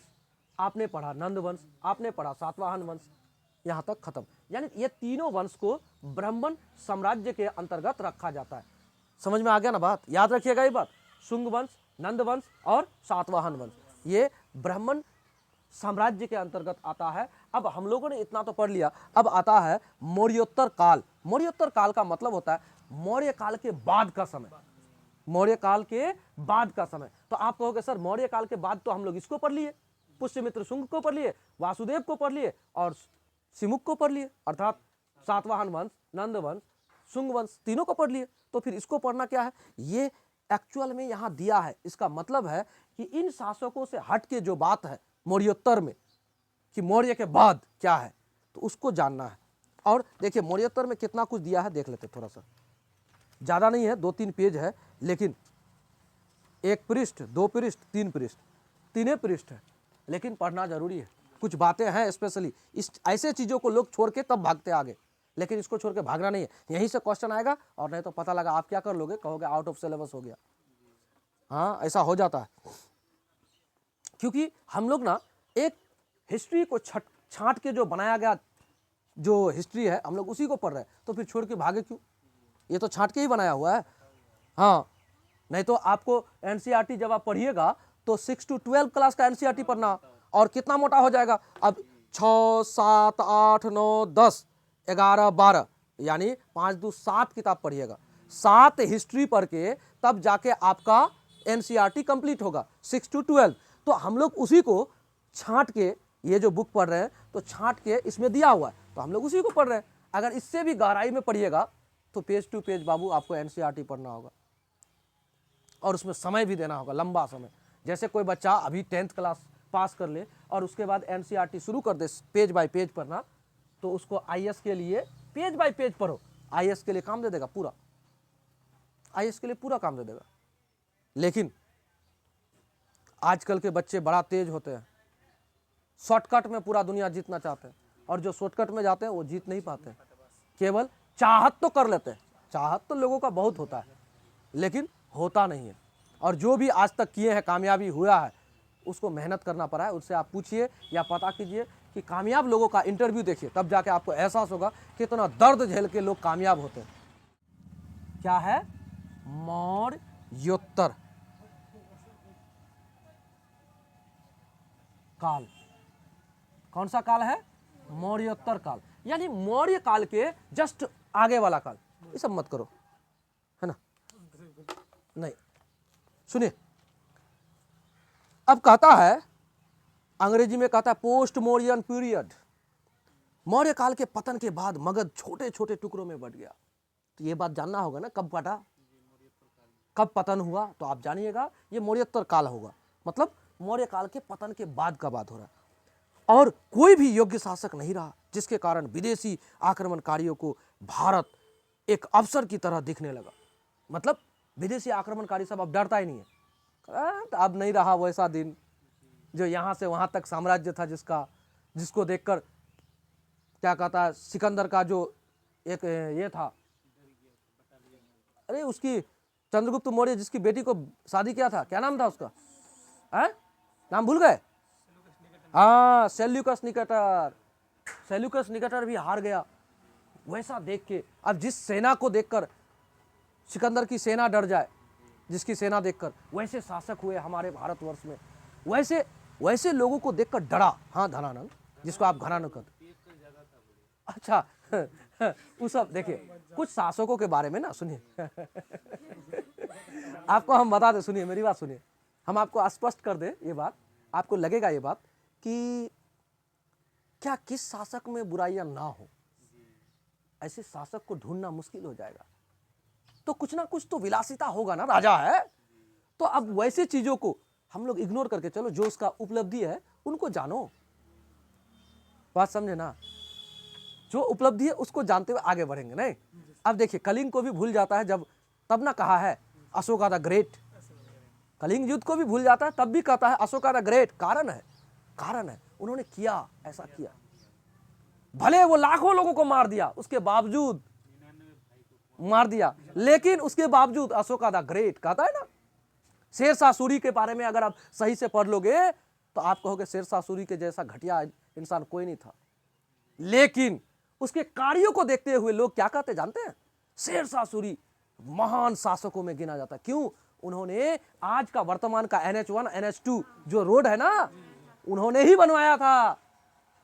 आपने पढ़ा नंद वंश, आपने पढ़ा सातवाहन वंश, यहाँ तक खत्म। यानी ये तीनों वंश को ब्राह्मण साम्राज्य के अंतर्गत रखा जाता है। समझ में आ गया ना बात? याद रखिएगा ये बात, शुंग वंश, नंद वंश और सातवाहन वंश ये ब्राह्मण साम्राज्य के अंतर्गत आता है। अब हम लोगों ने इतना तो पढ़ लिया, अब आता है मौर्योत्तर काल। मौर्योत्तर काल का मतलब होता है मौर्य काल के बाद का समय, मौर्य काल के बाद का समय। तो आप कहोगे सर मौर्य काल के बाद तो हम लोग इसको पढ़ लिए, पुष्यमित्र शुंग को पढ़ लिए, वासुदेव को पढ़ लिए और सिमुक को पढ़ लिए, अर्थात सातवाहन वंश, नंद वंश, शुंग वंश, तीनों को पढ़ लिए। तो फिर इसको पढ़ना क्या है, ये एक्चुअल में यहाँ दिया है। इसका मतलब है कि इन शासकों से हट के जो बात है मौर्योत्तर में, कि मौर्य के बाद क्या है, तो उसको जानना है। और देखिए मौर्योत्तर में कितना कुछ दिया है, देख लेते थोड़ा सा, ज़्यादा नहीं है, 2-3 पेज है, लेकिन 1 पृष्ठ, 2 पृष्ठ, 3 पृष्ठ, 3 पृष्ठ है, लेकिन पढ़ना जरूरी है। कुछ बातें हैं स्पेशली, इस ऐसे चीज़ों को लोग छोड़ के तब भागते आगे, लेकिन इसको छोड़ के भागना नहीं है। यहीं से क्वेश्चन आएगा और नहीं तो पता लगा आप क्या कर लोगे, कहोगे आउट ऑफ सिलेबस हो गया। हाँ, ऐसा हो जाता है, क्योंकि हम लोग ना एक हिस्ट्री को छांट के जो बनाया गया जो हिस्ट्री है हम लोग उसी को पढ़ रहे हैं, तो फिर छोड़ के भागे क्यों? ये तो छांट के ही बनाया हुआ है। हाँ, नहीं तो आपको एनसीईआरटी जब आप पढ़िएगा तो 6 to 12 क्लास का एनसीईआरटी पढ़ना, और कितना मोटा हो जाएगा। अब 6, 7, 8, 9, 10, 11, 12 यानी 5, 2, 7 किताब पढ़िएगा, 7 हिस्ट्री पढ़ के तब जाके आपका एनसीईआरटी कंप्लीट होगा 6 to 12। तो हम लोग उसी को छांट के, ये जो बुक पढ़ रहे हैं तो छांट के इसमें दिया हुआ है, तो हम लोग उसी को पढ़ रहे हैं। अगर इससे भी गहराई में पढ़िएगा तो पेज टू पेज बाबू आपको एनसीईआरटी पढ़ना होगा, और उसमें समय भी देना होगा, लंबा समय। जैसे कोई बच्चा अभी 10th क्लास पास कर ले और उसके बाद एनसीईआरटी शुरू कर दे पेज बाय पेज पढ़ना, तो उसको आईएएस के लिए पेज बाय पेज पढ़ो, आईएएस के लिए काम दे देगा पूरा, आईएएस के लिए पूरा काम दे देगा। लेकिन आजकल के बच्चे बड़ा तेज होते हैं, शॉर्टकट में पूरा दुनिया जीतना चाहते हैं, और जो शॉर्टकट में जाते हैं वो जीत नहीं पाते। केवल चाहत तो कर लेते हैं, चाहत तो लोगों का बहुत होता है, लेकिन होता नहीं है। और जो भी आज तक किए हैं, कामयाबी हुआ है, उसको मेहनत करना पड़ा है। उससे आप पूछिए या पता कीजिए कि कामयाब लोगों का इंटरव्यू देखिए, तब जाके आपको एहसास होगा कि कितना दर्द झेल के लोग कामयाब होते हैं। क्या है? मौर्योत्तर काल। कौन सा काल है? मौर्योत्तर काल, यानी मौर्य काल के जस्ट आगे वाला काल। ये सब मत करो, है ना, नहीं। सुनिए, अब कहता है, अंग्रेजी में कहता है पोस्ट मौर्यन पीरियड। मौर्य काल के पतन के बाद मगध छोटे छोटे टुकड़ों में बट गया। तो ये बात जानना होगा ना, कब कटा, कब पतन हुआ, तो आप जानिएगा ये मौर्योत्तर काल होगा, मतलब मौर्य काल के पतन के बाद का बात हो रहा है। और कोई भी योग्य शासक नहीं रहा, जिसके कारण विदेशी आक्रमणकारियों को भारत एक अवसर की तरह दिखने लगा। मतलब विदेशी आक्रमणकारी सब अब डरता ही नहीं है। तो अब नहीं रहा वैसा दिन जो यहाँ से वहाँ तक साम्राज्य था, जिसको देखकर क्या कहता है, सिकंदर का जो एक ये था, अरे उसकी चंद्रगुप्त मौर्य जिसकी बेटी को शादी किया था, क्या नाम था उसका, नाम भूल गए? हाँ, सेल्यूकस निकेटर। सेल्यूकस निकेटर भी हार गया। वैसा देख के अब जिस सेना को देखकर सिकंदर की सेना डर जाए, जिसकी सेना देखकर, वैसे शासक हुए हमारे भारतवर्ष में। वैसे लोगों को देखकर डरा। हाँ धनानंद, जिसको आप घनानंद कहते। अच्छा उस सब देखिए, कुछ शासकों के बारे में ना सुनिए आपको हम बता दें, सुनिए मेरी बात सुनिए, हम आपको स्पष्ट कर दे ये बात, आपको लगेगा ये बात कि क्या किस शासक में बुराइयां ना हो, ऐसे शासक को ढूंढना मुश्किल हो जाएगा। तो कुछ ना कुछ तो विलासिता होगा ना, राजा है तो। अब वैसे चीजों को हम लोग इग्नोर करके चलो, जो उसका उपलब्धि है उनको जानो, बात समझे ना, जो उपलब्धि है उसको जानते हुए आगे बढ़ेंगे। नहीं, अब देखिए कलिंग को भी भूल जाता है जब, तब ना कहा है अशोका द ग्रेट। कलिंग युद्ध को भी भूल जाता है तब भी कहता है अशोका द ग्रेट। कारण है उन्होंने किया, ऐसा किया। भले वो लाखों लोगों को मार दिया, उसके बावजूद मार दिया, लेकिन उसके बावजूद अशोका द ग्रेट कहता है ना। शेरशाह सूरी के बारे में अगर आप सही से पढ़ लोगे तो आप कहोगे शेरशाह सूरी के जैसा घटिया इंसान कोई नहीं था। लेकिन उसके कार्यों को देखते हुए लोग क्या कहते जानते हैं? शेरशाह सूरी महान शासकों में गिना जाता है। क्यों? उन्होंने आज का वर्तमान का NH1 NH2 जो रोड है ना, उन्होंने ही बनवाया था।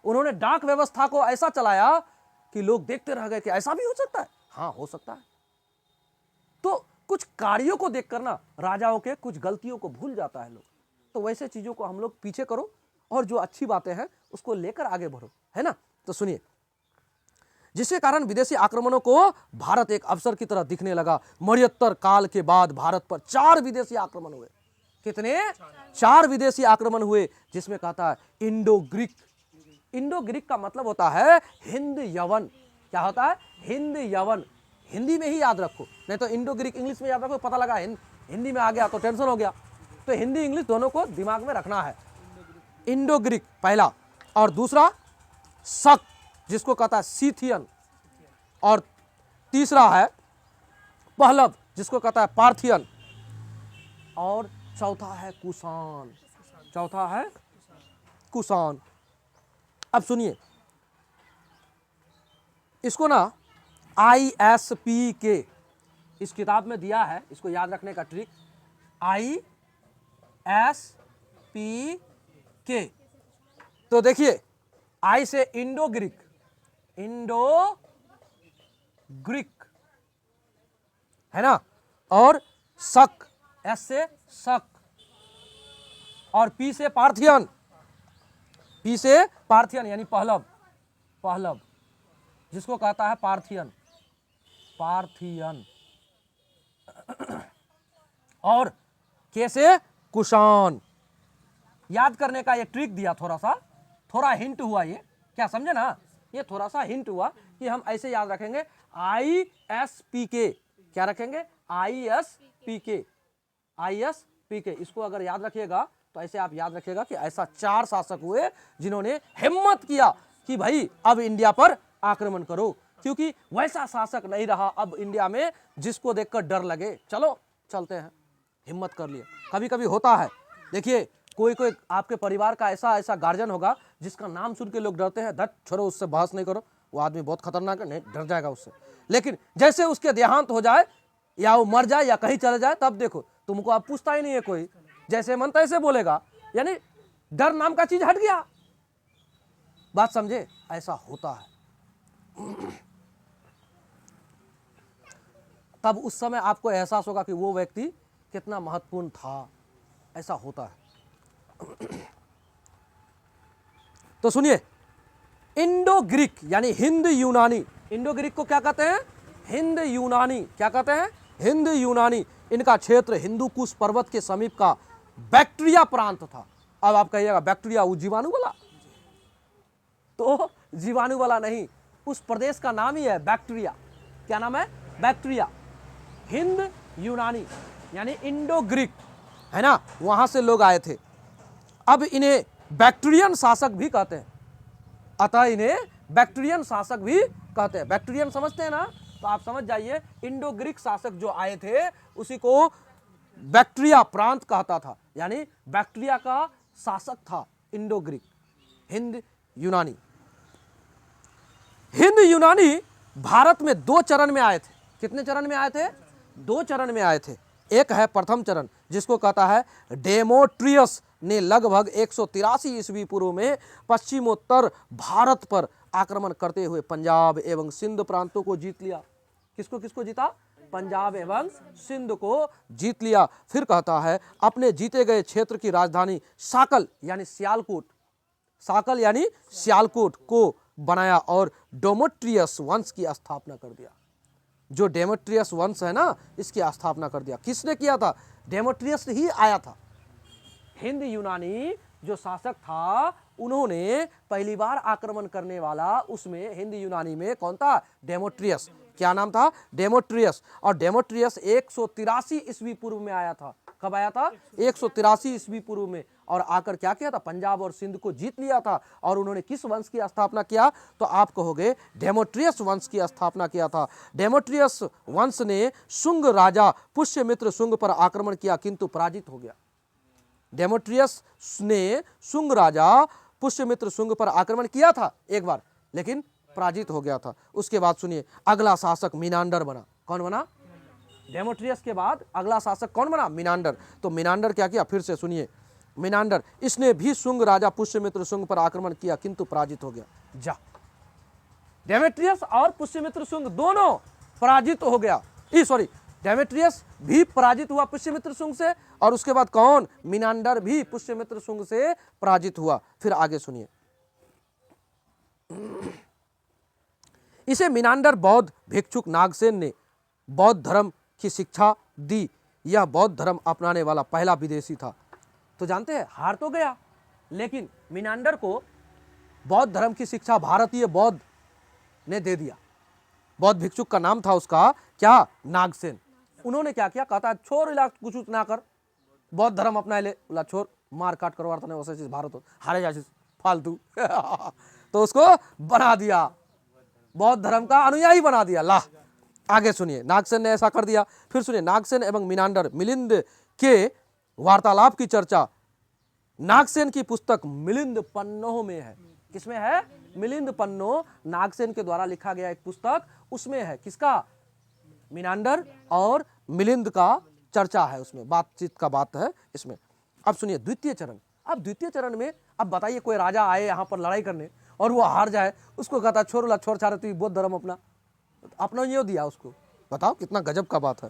उन्होंने डाक व्यवस्था को ऐसा चलाया कि लोग देखते रह गए कि ऐसा भी हो सकता है। हाँ, हो सकता है। तो कुछ कार्यों को देखकर ना राजाओं के कुछ गलतियों को भूल जाता है लोग। तो वैसे चीजों को हम लोग पीछे करो और जो अच्छी बातें हैं उसको लेकर आगे बढ़ो, है ना। तो सुनिए, जिसके कारण विदेशी आक्रमणों को भारत एक अवसर की तरह दिखने लगा। मौर्योत्तर काल के बाद भारत पर 4 विदेशी आक्रमण हुए। कितने? 4 विदेशी आक्रमण हुए, जिसमें कहता है इंडो ग्रीक। इंडो ग्रीक का मतलब होता है हिंद यवन। क्या होता है? हिंद यवन। हिंदी में ही याद रखो, नहीं तो इंडो ग्रीक इंग्लिश में याद रखो, पता लगा हिंदी में आ गया तो टेंशन हो गया। तो हिंदी इंग्लिश दोनों को दिमाग में रखना है। इंडो ग्रीक पहला, और दूसरा शक जिसको कहता है सीथियन, और तीसरा है पहलव जिसको कहता है पार्थियन, और चौथा है कुषाण। चौथा है कुषाण। अब सुनिए, इसको ना ISPK इस किताब में दिया है, इसको याद रखने का ट्रिक। ISPK। तो देखिए, आई से इंडो ग्रीक, इंडो ग्रीक है ना, और शक, S से शक, और P से पार्थियन। P से पार्थियन यानी पहलव, पहलव जिसको कहता है पार्थियन, पार्थियन, और K से कुषाण। याद करने का ये ट्रिक दिया, थोड़ा हिंट हुआ। ये क्या समझे ना, ये थोड़ा सा हिंट हुआ कि हम ऐसे याद रखेंगे ISPK। क्या रखेंगे? ISPK, ISPK। इसको अगर याद रखिएगा तो ऐसे आप याद रखिएगा कि ऐसा 4 शासक हुए जिन्होंने हिम्मत किया कि भाई अब इंडिया पर आक्रमण करो, क्योंकि वैसा शासक नहीं रहा अब इंडिया में जिसको देखकर डर लगे। चलो चलते हैं, हिम्मत कर लिए। कभी कभी होता है, देखिए कोई आपके परिवार का ऐसा गार्जियन होगा जिसका नाम सुन के लोग डरते हैं, धत छोड़ो उससे बहस नहीं करो, वो आदमी बहुत खतरनाक है, नहीं डर जाएगा उससे। लेकिन जैसे उसके देहांत हो जाए या वो मर जाए या कहीं चले जाए, तब देखो तुमको अब पूछता ही नहीं है कोई, जैसे मन तैसे बोलेगा। यानी डर नाम का चीज हट गया। बात समझे? ऐसा होता है। तब उस समय आपको एहसास होगा कि वो व्यक्ति कितना महत्वपूर्ण था। ऐसा होता है। तो सुनिए, इंडो ग्रीक यानी हिंद यूनानी। इंडो ग्रीक को क्या कहते हैं? हिंद यूनानी, क्या कहते हैं, हिंद यूनानी, इनका क्षेत्र हिंदू कुश पर्वत के समीप का बैक्ट्रिया प्रांत था। अब आप कहिएगा बैक्टीरिया वो जीवाणु वाला, तो जीवाणु वाला नहीं, उस प्रदेश का नाम ही है बैक्टीरिया। क्या नाम है, बैक्टीरिया। हिंद यूनानी यानी इंडो ग्रीक, है ना, वहां से लोग आए थे। अब इन्हें बैक्टीरियन शासक भी कहते हैं, अतः इन्हें बैक्टीरियन शासक भी कहते हैं। बैक्टीरियन समझते हैं ना, तो आप समझ जाइए इंडो ग्रीक शासक जो आए थे उसी को बैक्टीरिया प्रांत कहता था, यानी बैक्टीरिया का शासक था इंडो ग्रीक। हिंद यूनानी, हिंद यूनानी भारत में 2 चरण में आए थे। कितने चरण में आए थे, 2 चरण में आए थे। एक है प्रथम चरण जिसको कहता है डेमोट्रियस ने लगभग 183 ईस्वी पूर्व में पश्चिमोत्तर भारत पर आक्रमण करते हुए पंजाब एवं सिंध प्रांतों को जीत लिया। किसको किसको जीता, पंजाब एवं सिंध को जीत लिया। फिर कहता है अपने जीते गए क्षेत्र की राजधानी साकल यानी सियालकोट, साकल यानी सियालकोट को बनाया और डेमोट्रियस वंश की स्थापना कर दिया। जो डेमोट्रियस वंश है ना, इसकी स्थापना कर दिया। किसने किया था, डेमोट्रियस ही आया था। हिंद यूनानी जो शासक था उन्होंने पहली बार आक्रमण करने वाला, उसमें हिंद यूनानी में कौन था, डेमोट्रियस। क्या नाम था, डेमोट्रियस। और डेमोट्रियस 183 ईस्वी पूर्व में आया था। कब आया था, 183 ईस्वी पूर्व में। और आकर क्या किया था, पंजाब और सिंध को जीत लिया था। और उन्होंने किस वंश की स्थापना किया, तो आप कहोगे डेमोट्रियस वंश की स्थापना किया था। डेमोट्रियस वंश ने शुंग राजा पुष्यमित्र शुंग पर आक्रमण किया किंतु पराजित हो गया। डेमोट्रियस ने शुंग राजा पुष्यमित्र शुंग पर आक्रमण किया था एक बार, लेकिन पराजित हो गया था। उसके बाद सुनिए अगला शासक मिनांडर बना। कौन बना, डेमोट्रियस के बाद अगला शासक कौन बना, मिनांडर। तो मिनांडर क्या किया, फिर से सुनिए, मिनांडर इसने भी शुंग राजा पुष्यमित्र शुंग पर आक्रमण किया किंतु पराजित हो गया। जा, डेमेट्रियस और पुष्यमित्र शुंग दोनों पराजित हो गया। सॉरी, डेमेट्रियस भी पराजित हुआ पुष्यमित्र शुंग से, और उसके बाद कौन, मिनांडर भी पुष्यमित्र शुंग से पराजित हुआ। फिर आगे सुनिए, इसे मिनांडर बौद्ध भिक्षुक नागसेन ने बौद्ध धर्म की शिक्षा दी। यह बौद्ध धर्म अपनाने वाला पहला विदेशी था। तो जानते हैं हार तो गया, लेकिन मिनांडर को बौद्ध धर्म की शिक्षा भारतीय बौद्ध ने दे दिया। बौद्ध भिक्षुक का नाम था उसका क्या, नागसेन। उन्होंने क्या किया, कहता है छोड़ इलाज कुछ ना कर, बौद्ध धर्म अपना ले, बोला छोड़, मार काट करवा था वैसे चीज भारत हो हारे जा फालतू तो उसको बना दिया, बौद्ध धर्म का अनुयायी बना दिया। ला, आगे सुनिए, नागसेन ने ऐसा कर दिया। फिर सुनिए, नागसेन एवं मिनांडर मिलिंद के वार्तालाप की चर्चा नागसेन की पुस्तक मिलिंद पन्नों में है। किसमें है, मिलिंद पन्नों, नागसेन के द्वारा लिखा गया एक पुस्तक, उसमें है। किसका, मिनांडर और मिलिंद का चर्चा है, उसमें बातचीत का बात है इसमें। अब सुनिए द्वितीय चरण। अब द्वितीय चरण में अब बताइए कोई राजा आए यहाँ पर लड़ाई करने और वो हार जाए, उसको कहता छोड़ छोड़ छाड़ तू बौद्ध धर्म अपना ये दिया उसको। बताओ कितना गजब का बात है।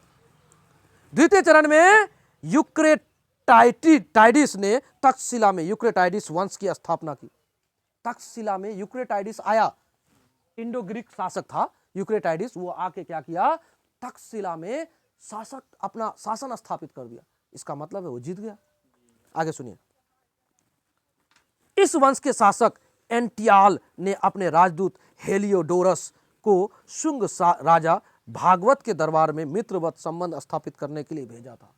द्वितीय चरण में यूक्रेटाइडिस ने तक्षशिला में यूक्रेटाइडिस वंश की स्थापना की। तक्षशिला में यूक्रेटाइडिस आया, इंडो ग्रीक शासक था यूक्रेटाइडिस, वो आके क्या किया, तक्षशिला में शासक अपना शासन स्थापित कर दिया। इसका मतलब है वो जीत गया। आगे सुनिए, इस वंश के शासक एंटियाल ने अपने राजदूत हेलियोडोरस को शुंग राजा भागवत के दरबार में मित्रवत संबंध स्थापित करने के लिए भेजा था।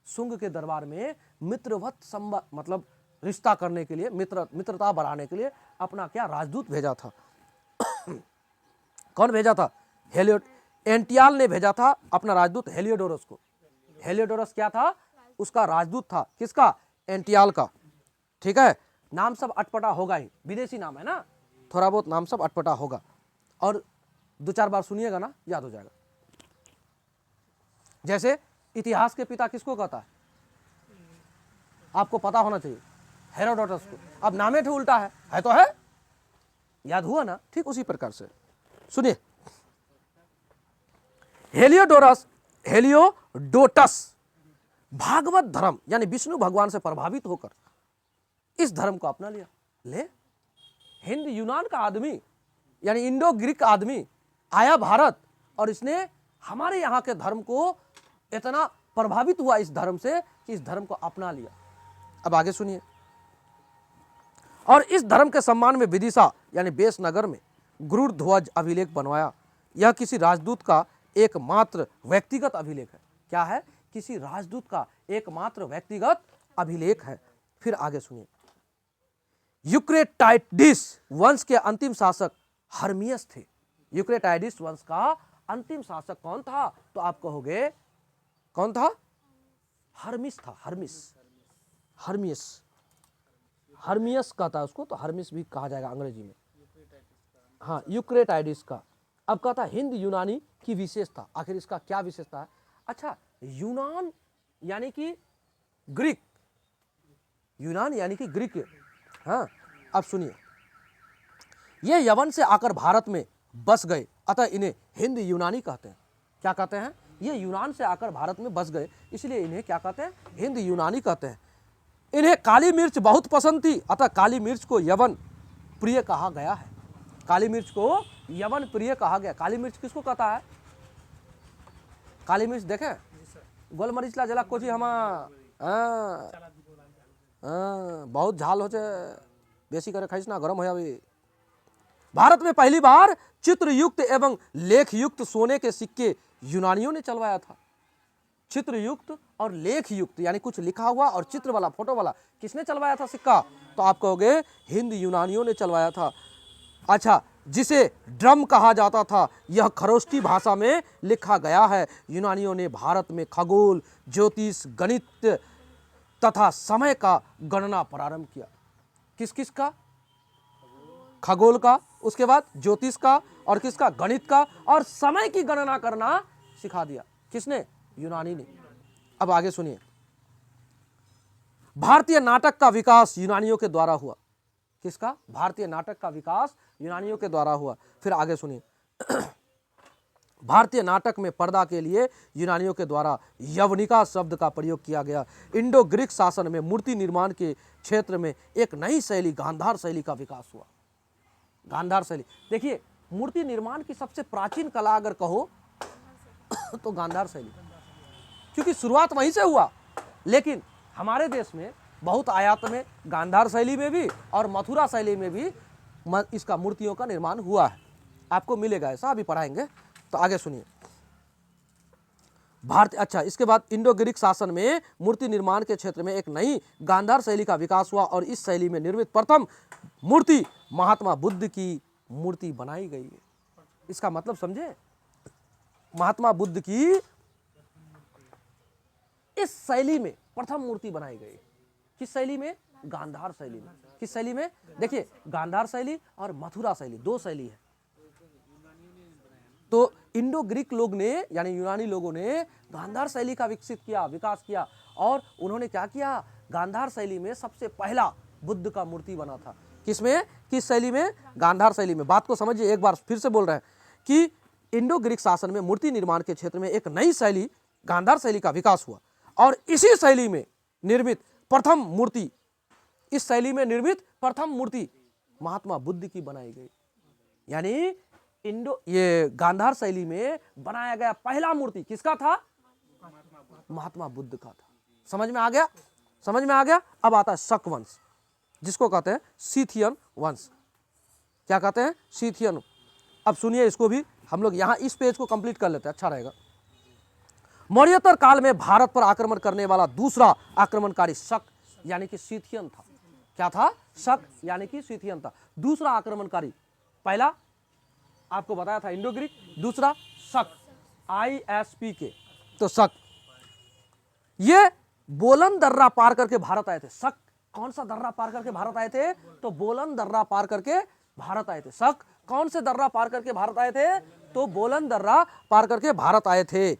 शुंग के दरबार में मित्रवत संबंध मतलब रिश्ता करने के लिए, मित्रता बढ़ाने के लिए अपना क्या राजदूत भेजा था। कौन भेजा था, एंटियाल ने भेजा था अपना राजदूत हेलियोडोरस को। हेलियोडोरस क्या था, उसका राजदूत था। किसका, एंटियाल का। ठीक है, नाम सब अटपटा होगा ही, विदेशी नाम है ना, थोड़ा बहुत नाम सब अटपटा होगा, और 2-4 बार सुनिएगा ना याद हो जाएगा। जैसे इतिहास के पिता किसको कहता है, आपको पता होना चाहिए, हेरोडोटस को। अब नामे तो उल्टा है तो है, याद हुआ ना, ठीक उसी प्रकार से सुनिए। हेलियोडोटस भागवत धर्म यानी विष्णु भगवान से प्रभावित होकर इस धर्म को अपना लिया। ले, हिंद यूनान का आदमी यानी इंडो ग्रीक आदमी आया भारत और इसने हमारे यहाँ के धर्म को इतना प्रभावित हुआ इस धर्म से कि इस धर्म को अपना लिया। अब आगे सुनिए। और इस धर्म के सम्मान में विदिशा यानी बेस नगर में गुरु ध्वज अभिलेख बनवाया। यह किसी राजदूत का एकमात्र व्यक्तिगत अभिलेख है। क्या है? किसी राजदूत का एकमात्र व्यक्तिगत अभिलेख है। फिर आगे सुनिए। यूक्रेटाइडिस वंश के अंतिम शासक हर्मियस थे। यूक्रेटाइडिस वंश का अंतिम शासक कौन था? तो आप कहोगे कौन था? हर्मिस था। हर्मियस कहता है उसको, तो हर्मिस भी कहा जाएगा अंग्रेजी में। हाँ, यूक्रेटाइडिस का। अब कहता हिंद यूनानी की विशेषता। आखिर इसका क्या विशेषता है? अच्छा, यूनान यानी कि ग्रीक, यूनान यानी कि ग्रीक। हाँ, अब सुनिए। ये यवन से आकर भारत में बस गए, अतः इन्हें हिंद यूनानी कहते हैं। क्या कहते हैं? ये यूनान से आकर भारत में बस गए, इसलिए इन्हें क्या कहते हैं? हिंद यूनानी कहते हैं। इन्हें काली मिर्च बहुत पसंद थी, अतः काली मिर्च को यवन प्रिय कहा गया है। काली मिर्च को यवन प्रिय कहा गया। काली मिर्च किसको कहता है? काली मिर्च देखें, गोल मरीच ला जला कोची हमा बहुत झाल हो बेसी करे खाइस ना, गरम हो जावे। भारत में पहली बार चित्रयुक्त एवं लेखयुक्त सोने के सिक्के यूनानियों ने चलवाया था। चित्रयुक्त और लेखयुक्त यानी कुछ लिखा हुआ और चित्र वाला, फोटो वाला, किसने चलवाया था सिक्का? तो आप कहोगे हिंद यूनानियों ने चलवाया था। अच्छा, जिसे ड्रम कहा जाता था, यह खरोष्टी भाषा में लिखा गया है। यूनानियों ने भारत में खगोल, ज्योतिष, गणित तथा समय का गणना प्रारंभ किया। किस किस का? खगोल का, उसके बाद ज्योतिष का, और किसका? गणित का, और समय की गणना करना सिखा दिया। किसने? यूनानी ने। अब आगे सुनिए। भारतीय नाटक का विकास यूनानियों के द्वारा हुआ। किसका? भारतीय नाटक का विकास यूनानियों के द्वारा हुआ। फिर आगे सुनिए। भारतीय नाटक में पर्दा के लिए यूनानियों के द्वारा यवनिका शब्द का प्रयोग किया गया। इंडो ग्रीक शासन में मूर्ति निर्माण के क्षेत्र में एक नई शैली गांधार शैली का विकास हुआ। गांधार शैली, देखिए मूर्ति निर्माण की सबसे प्राचीन कला अगर कहो तो गांधार शैली, क्योंकि शुरुआत वहीं से हुआ। लेकिन हमारे देश में बहुत आयात में गांधार शैली में भी और मथुरा शैली में भी इसका मूर्तियों का निर्माण हुआ है। आपको मिलेगा ऐसा, अभी पढ़ाएंगे। तो आगे सुनिए। अच्छा, इसके बाद इंडो ग्रीक शासन में मूर्ति निर्माण के क्षेत्र में एक नई गांधार शैली का विकास हुआ और इस शैली में निर्मित प्रथम मूर्ति महात्मा बुद्ध की मूर्ति बनाई गई है। इसका मतलब समझे? महात्मा बुद्ध की इस शैली में प्रथम मूर्ति बनाई गई। किस शैली में? गांधार शैली में। किस शैली में? देखिए, गांधार शैली और मथुरा शैली, दो शैली है। तो इंडो ग्रीक लोग ने यानी यूनानी लोगों ने गांधार शैली का विकसित किया, विकास किया, और उन्होंने क्या किया? गांधार शैली में सबसे पहला बुद्ध का मूर्ति बना था। किसमें? किस शैली में? गांधार शैली में। बात को समझिए, एक बार फिर से बोल रहे हैं कि इंडो ग्रीक शासन में मूर्ति निर्माण के क्षेत्र में एक नई शैली गांधार शैली का विकास हुआ और इसी शैली में निर्मित प्रथम मूर्ति, इस शैली में निर्मित प्रथम मूर्ति महात्मा बुद्ध की बनाई गई। यानी ये गांधार शैली में बनाया गया पहला मूर्ति किसका था? महात्मा बुद्ध का था। समझ में आ गया? समझ में आ गया? अब आता है शक वंश, जिसको कहते हैं सीथियन वंश। क्या कहते हैं? सीथियन। अब सुनिए, इसको भी हम लोग यहाँ इस पेज को कंप्लीट कर लेते हैं, अच्छा रहेगा। मौर्योत्तर काल में भारत पर आक्रमण करने वाला दूसरा आक्रमणकारी शक यानी कि सीथियन था। क्या था? शक यानी कि सीथियन था। दूसरा आक्रमणकारी, पहला आपको बताया था इंडो ग्रीक, दूसरा शक, ISPK। तो शक ये बोलन दर्रा पार करके भारत आए थे। शक कौन सा दर्रा पार करके भारत आए थे? तो बोलन दर्रा पार करके भारत आए थे। शक कौन से दर्रा पार करके भारत आए थे? तो बोलन दर्रा पार करके भारत आए थे।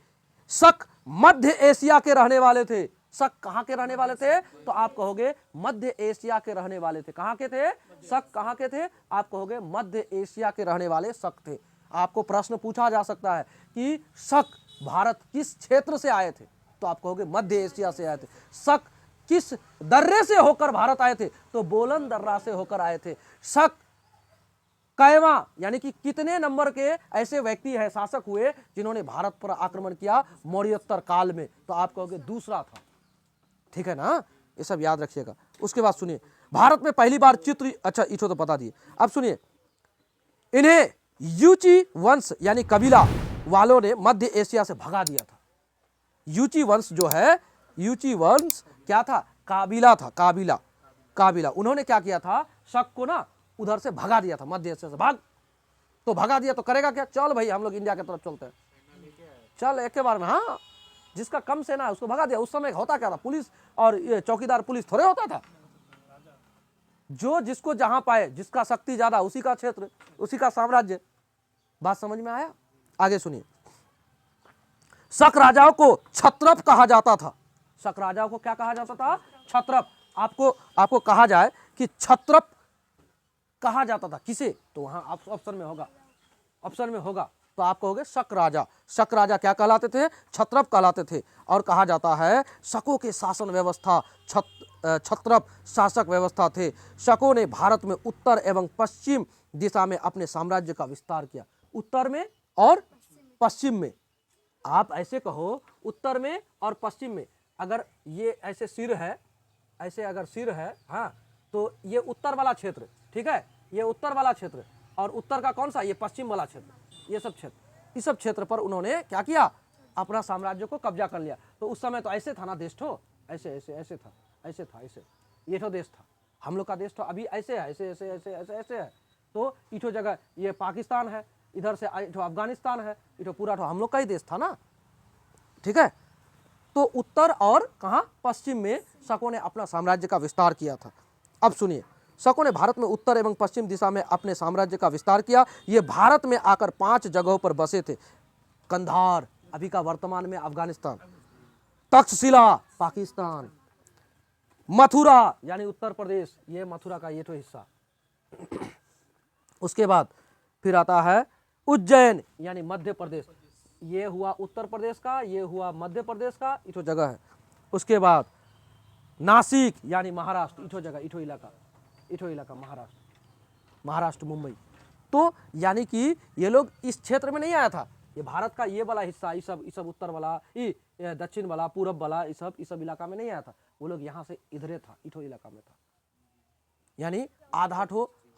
शक मध्य एशिया के रहने वाले थे। शक कहां के रहने वाले थे? तो आप कहोगे मध्य एशिया के रहने वाले थे। कहां के थे? शक कहां के थे? आप कहोगे मध्य एशिया के रहने वाले शक थे। आपको प्रश्न पूछा जा सकता है कि शक भारत किस क्षेत्र से आए थे? तो आप कहोगे मध्य एशिया से आए थे। शक किस दर्रे से होकर भारत आए थे? तो बोलन दर्रा से होकर आए थे। शक कैवा यानी कि कितने नंबर के ऐसे व्यक्ति है, शासक हुए जिन्होंने भारत पर आक्रमण किया मौर्योत्तर काल में, तो आप कहोगे दूसरा था। ठीक है ना, ये सब याद रखिएगा। उसके बाद सुनिए, भारत में पहली बार चित्र, अच्छा इठो तो बता दिए, अब सुनिए, इन्हें यूची वंश यानी कबीला वालों ने मध्य एशिया से भगा दिया था। यूची वंश जो है, यूची वंश क्या था, काबिला था, काबिला, काबिला। उन्होंने क्या किया था, शक को ना उधर से भगा दिया था, मध्य एशिया से। भाग तो भगा दिया तो करेगा क्या, चल भाई हम लोग इंडिया की तरफ चलते हैं, चल एक के बार में। हाँ, जिसका कम सेना है उसको भगा दिया। उस समय होता क्या था, पुलिस और ये चौकीदार पुलिस थोड़े होता था, जो जिसको जहां पाए, जिसका शक्ति ज्यादा उसी का क्षेत्र, उसी का साम्राज्य। बात समझ में आया? आगे सुनिए, शक राजाओं को क्षत्रप कहा जाता था। शक राजाओं को क्या कहा जाता था, क्षत्रप। आपको कहा जाए कि क्षत्रप कहा जाता था किसे, तो वहां ऑप्शन में होगा, ऑप्शन में होगा, तो आप कहोगे शक राजा। शक राजा क्या कहलाते थे, क्षत्रप कहलाते थे। और कहा जाता है शकों के शासन व्यवस्था क्षत्रप शासक व्यवस्था थे। शकों ने भारत में उत्तर एवं पश्चिम दिशा में अपने साम्राज्य का विस्तार किया। उत्तर में और पश्चिम में, आप ऐसे कहो उत्तर में और पश्चिम में। अगर ये ऐसे सिर है, ऐसे अगर सिर है, हाँ, तो ये उत्तर वाला क्षेत्र, ठीक है, ये उत्तर वाला क्षेत्र, और उत्तर का कौन सा, ये पश्चिम वाला क्षेत्र, ये सब क्षेत्र, इस सब क्षेत्र पर उन्होंने क्या किया, अपना साम्राज्य को कब्जा कर लिया। तो उस समय तो ऐसे था ना देश, तो ऐसे ऐसे ऐसे था, ऐसे था, ऐसे, ये तो देश था, हम लोग का देश तो अभी ऐसे है, ऐसे ऐसे ऐसे ऐसे ऐसे है। तो इठो जगह ये पाकिस्तान है, इधर से इठो अफगानिस्तान है, इठो पूरा तो हम लोग का ही देश था ना। ठीक है, तो उत्तर और कहाँ, पश्चिम में शकों ने अपना साम्राज्य का विस्तार किया था। अब सुनिए, शकों ने भारत में उत्तर एवं पश्चिम दिशा में अपने साम्राज्य का विस्तार किया। ये भारत में आकर 5 जगहों पर बसे थे। कंधार, अभी का वर्तमान में अफगानिस्तान, तक्षशिला पाकिस्तान, मथुरा यानी उत्तर प्रदेश, ये मथुरा का ये तो हिस्सा। उसके बाद फिर आता है उज्जैन यानी मध्य प्रदेश, ये हुआ उत्तर प्रदेश का, ये हुआ मध्य प्रदेश का, इठो जगह है। उसके बाद नासिक यानी महाराष्ट्र, इठो जगह, इठो इलाका, इठो इलाका महाराष्ट्र, महाराष्ट्र मुंबई। तो यानी कि ये लोग इस क्षेत्र में नहीं आया था, ये भारत का ये वाला हिस्सा, ये सब उत्तर वाला, ये दक्षिण वाला, पूरब वाला, ये सब इलाका में नहीं आया था। वो लोग यहाँ से इधरे था, इठो इलाका में था। यानी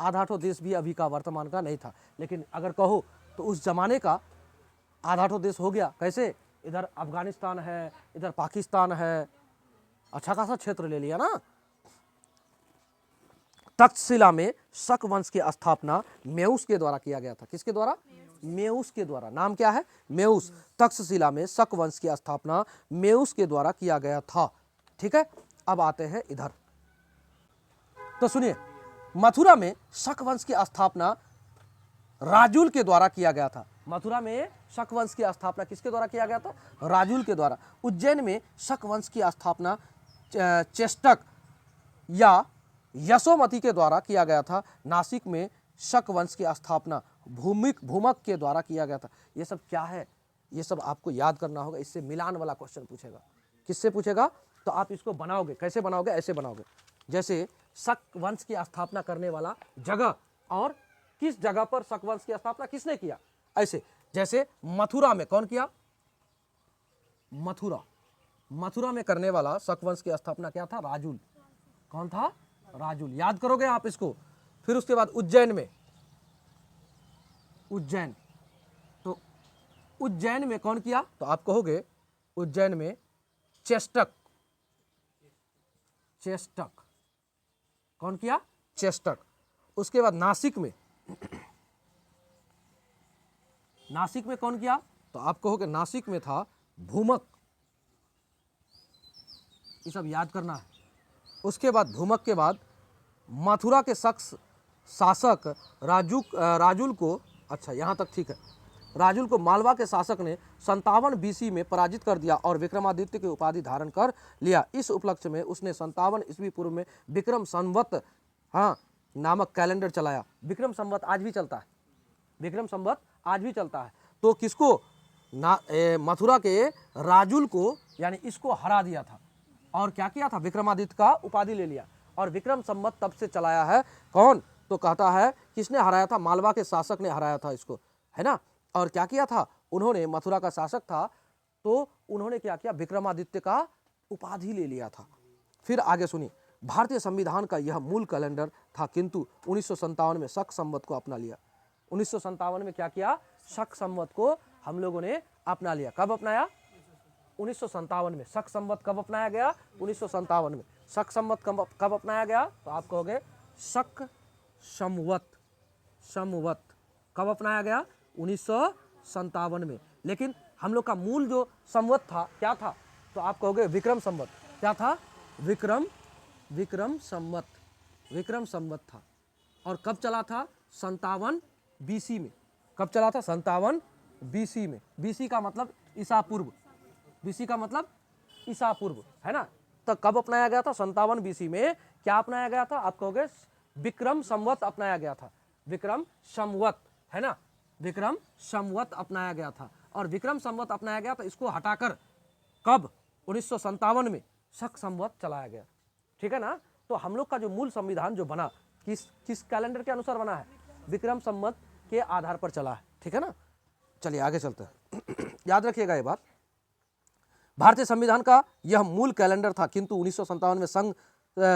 आधा ठो देश भी अभी का वर्तमान का नहीं था। लेकिन अगर कहो तो उस जमाने का आधा ठो देश हो गया। कैसे, इधर अफगानिस्तान है, इधर पाकिस्तान है, अच्छा खासा क्षेत्र ले लिया ना। तक्षशिला में शक वंश की स्थापना मेउस के द्वारा किया गया था। किसके द्वारा, मेउस के द्वारा। नाम क्या है, मेउस। तक्षशिला में शक वंश की स्थापना मेउस के द्वारा किया गया था। ठीक है, अब आते हैं इधर, तो सुनिए, मथुरा में शक वंश की स्थापना राजुल के द्वारा किया गया था। मथुरा में शक वंश की स्थापना किसके द्वारा किया गया था, राजुल के द्वारा। उज्जैन में शक वंश की स्थापना चेष्टक या यशोमती के द्वारा किया गया था। नासिक में शक वंश की स्थापना भूमक के द्वारा किया गया था। ये सब क्या है, ये सब आपको याद करना होगा। इससे मिलान वाला क्वेश्चन पूछेगा। किससे पूछेगा, तो आप इसको बनाओगे, कैसे बनाओगे, ऐसे बनाओगे, जैसे शक वंश की स्थापना करने वाला जगह और किस जगह पर शक वंश की स्थापना किसने किया, ऐसे। जैसे मथुरा में कौन किया, मथुरा में करने वाला शक वंश की स्थापना क्या था, राजुल। कौन था, राजुल। याद करोगे आप इसको। फिर उसके बाद उज्जैन में, उज्जैन, तो उज्जैन में कौन किया, तो आप कहोगे उज्जैन में चेष्टक। कौन किया, चेष्टक। उसके बाद नासिक में कौन किया, तो आप कहोगे नासिक में था भूमक। ये सब याद करना है। उसके बाद भूमक के बाद मथुरा के शासक राजुल को, अच्छा यहाँ तक ठीक है, राजुल को मालवा के शासक ने 57 BC में पराजित कर दिया और विक्रमादित्य की उपाधि धारण कर लिया। इस उपलक्ष्य में उसने 57 ईस्वी पूर्व में विक्रम संवत नामक कैलेंडर चलाया। विक्रम संवत आज भी चलता है, विक्रम संवत आज भी चलता है। तो किसको, मथुरा के राजुल को, यानी इसको हरा दिया था और क्या किया था, विक्रमादित्य का उपाधि ले लिया। और विक्रम संवत तब से चलाया है कौन, तो कहता है किसने हराया था, मालवा के शासक ने हराया था इसको, है ना। और क्या किया था उन्होंने, मथुरा का शासक था तो उन्होंने क्या किया, विक्रमादित्य का उपाधि ले लिया था। फिर आगे सुनिए, भारतीय संविधान का यह मूल कैलेंडर था किंतु 1957 में शक संवत को अपना लिया। 1957 में क्या किया, शक संवत को हम लोगों ने अपना लिया। कब अपनाया, 1957 में। शक संवत कब अपनाया गया, 1957 में। शक संवत कब अपनाया गया, तो आप कहोगे शक संवत, संवत कब अपनाया गया, 1957 में। लेकिन हम लोग का मूल जो संवत था क्या था, तो आप कहोगे विक्रम संवत। क्या था, विक्रम संवत, विक्रम संवत था। और कब चला था, 57 BC में। कब चला था, 57 BC में। BC का मतलब ईसा पूर्व, BC का मतलब ईसा पूर्व, है ना। तो कब अपनाया गया था, 57 BC में। क्या अपनाया गया था, आप कहोगे विक्रम संवत अपनाया गया था, विक्रम संवत, है ना, विक्रम संवत अपनाया गया था। और विक्रम संवत अपनाया गया तो इसको हटाकर कब, 1957 में शक संवत चलाया गया, ठीक है ना। तो हम लोग का जो मूल संविधान जो बना किस कैलेंडर के अनुसार बना है, विक्रम संवत के आधार पर चला है, ठीक है ना। चलिए आगे चलते हैं। याद रखिएगा ये बात, भारतीय संविधान का यह मूल कैलेंडर था किंतु 1957 में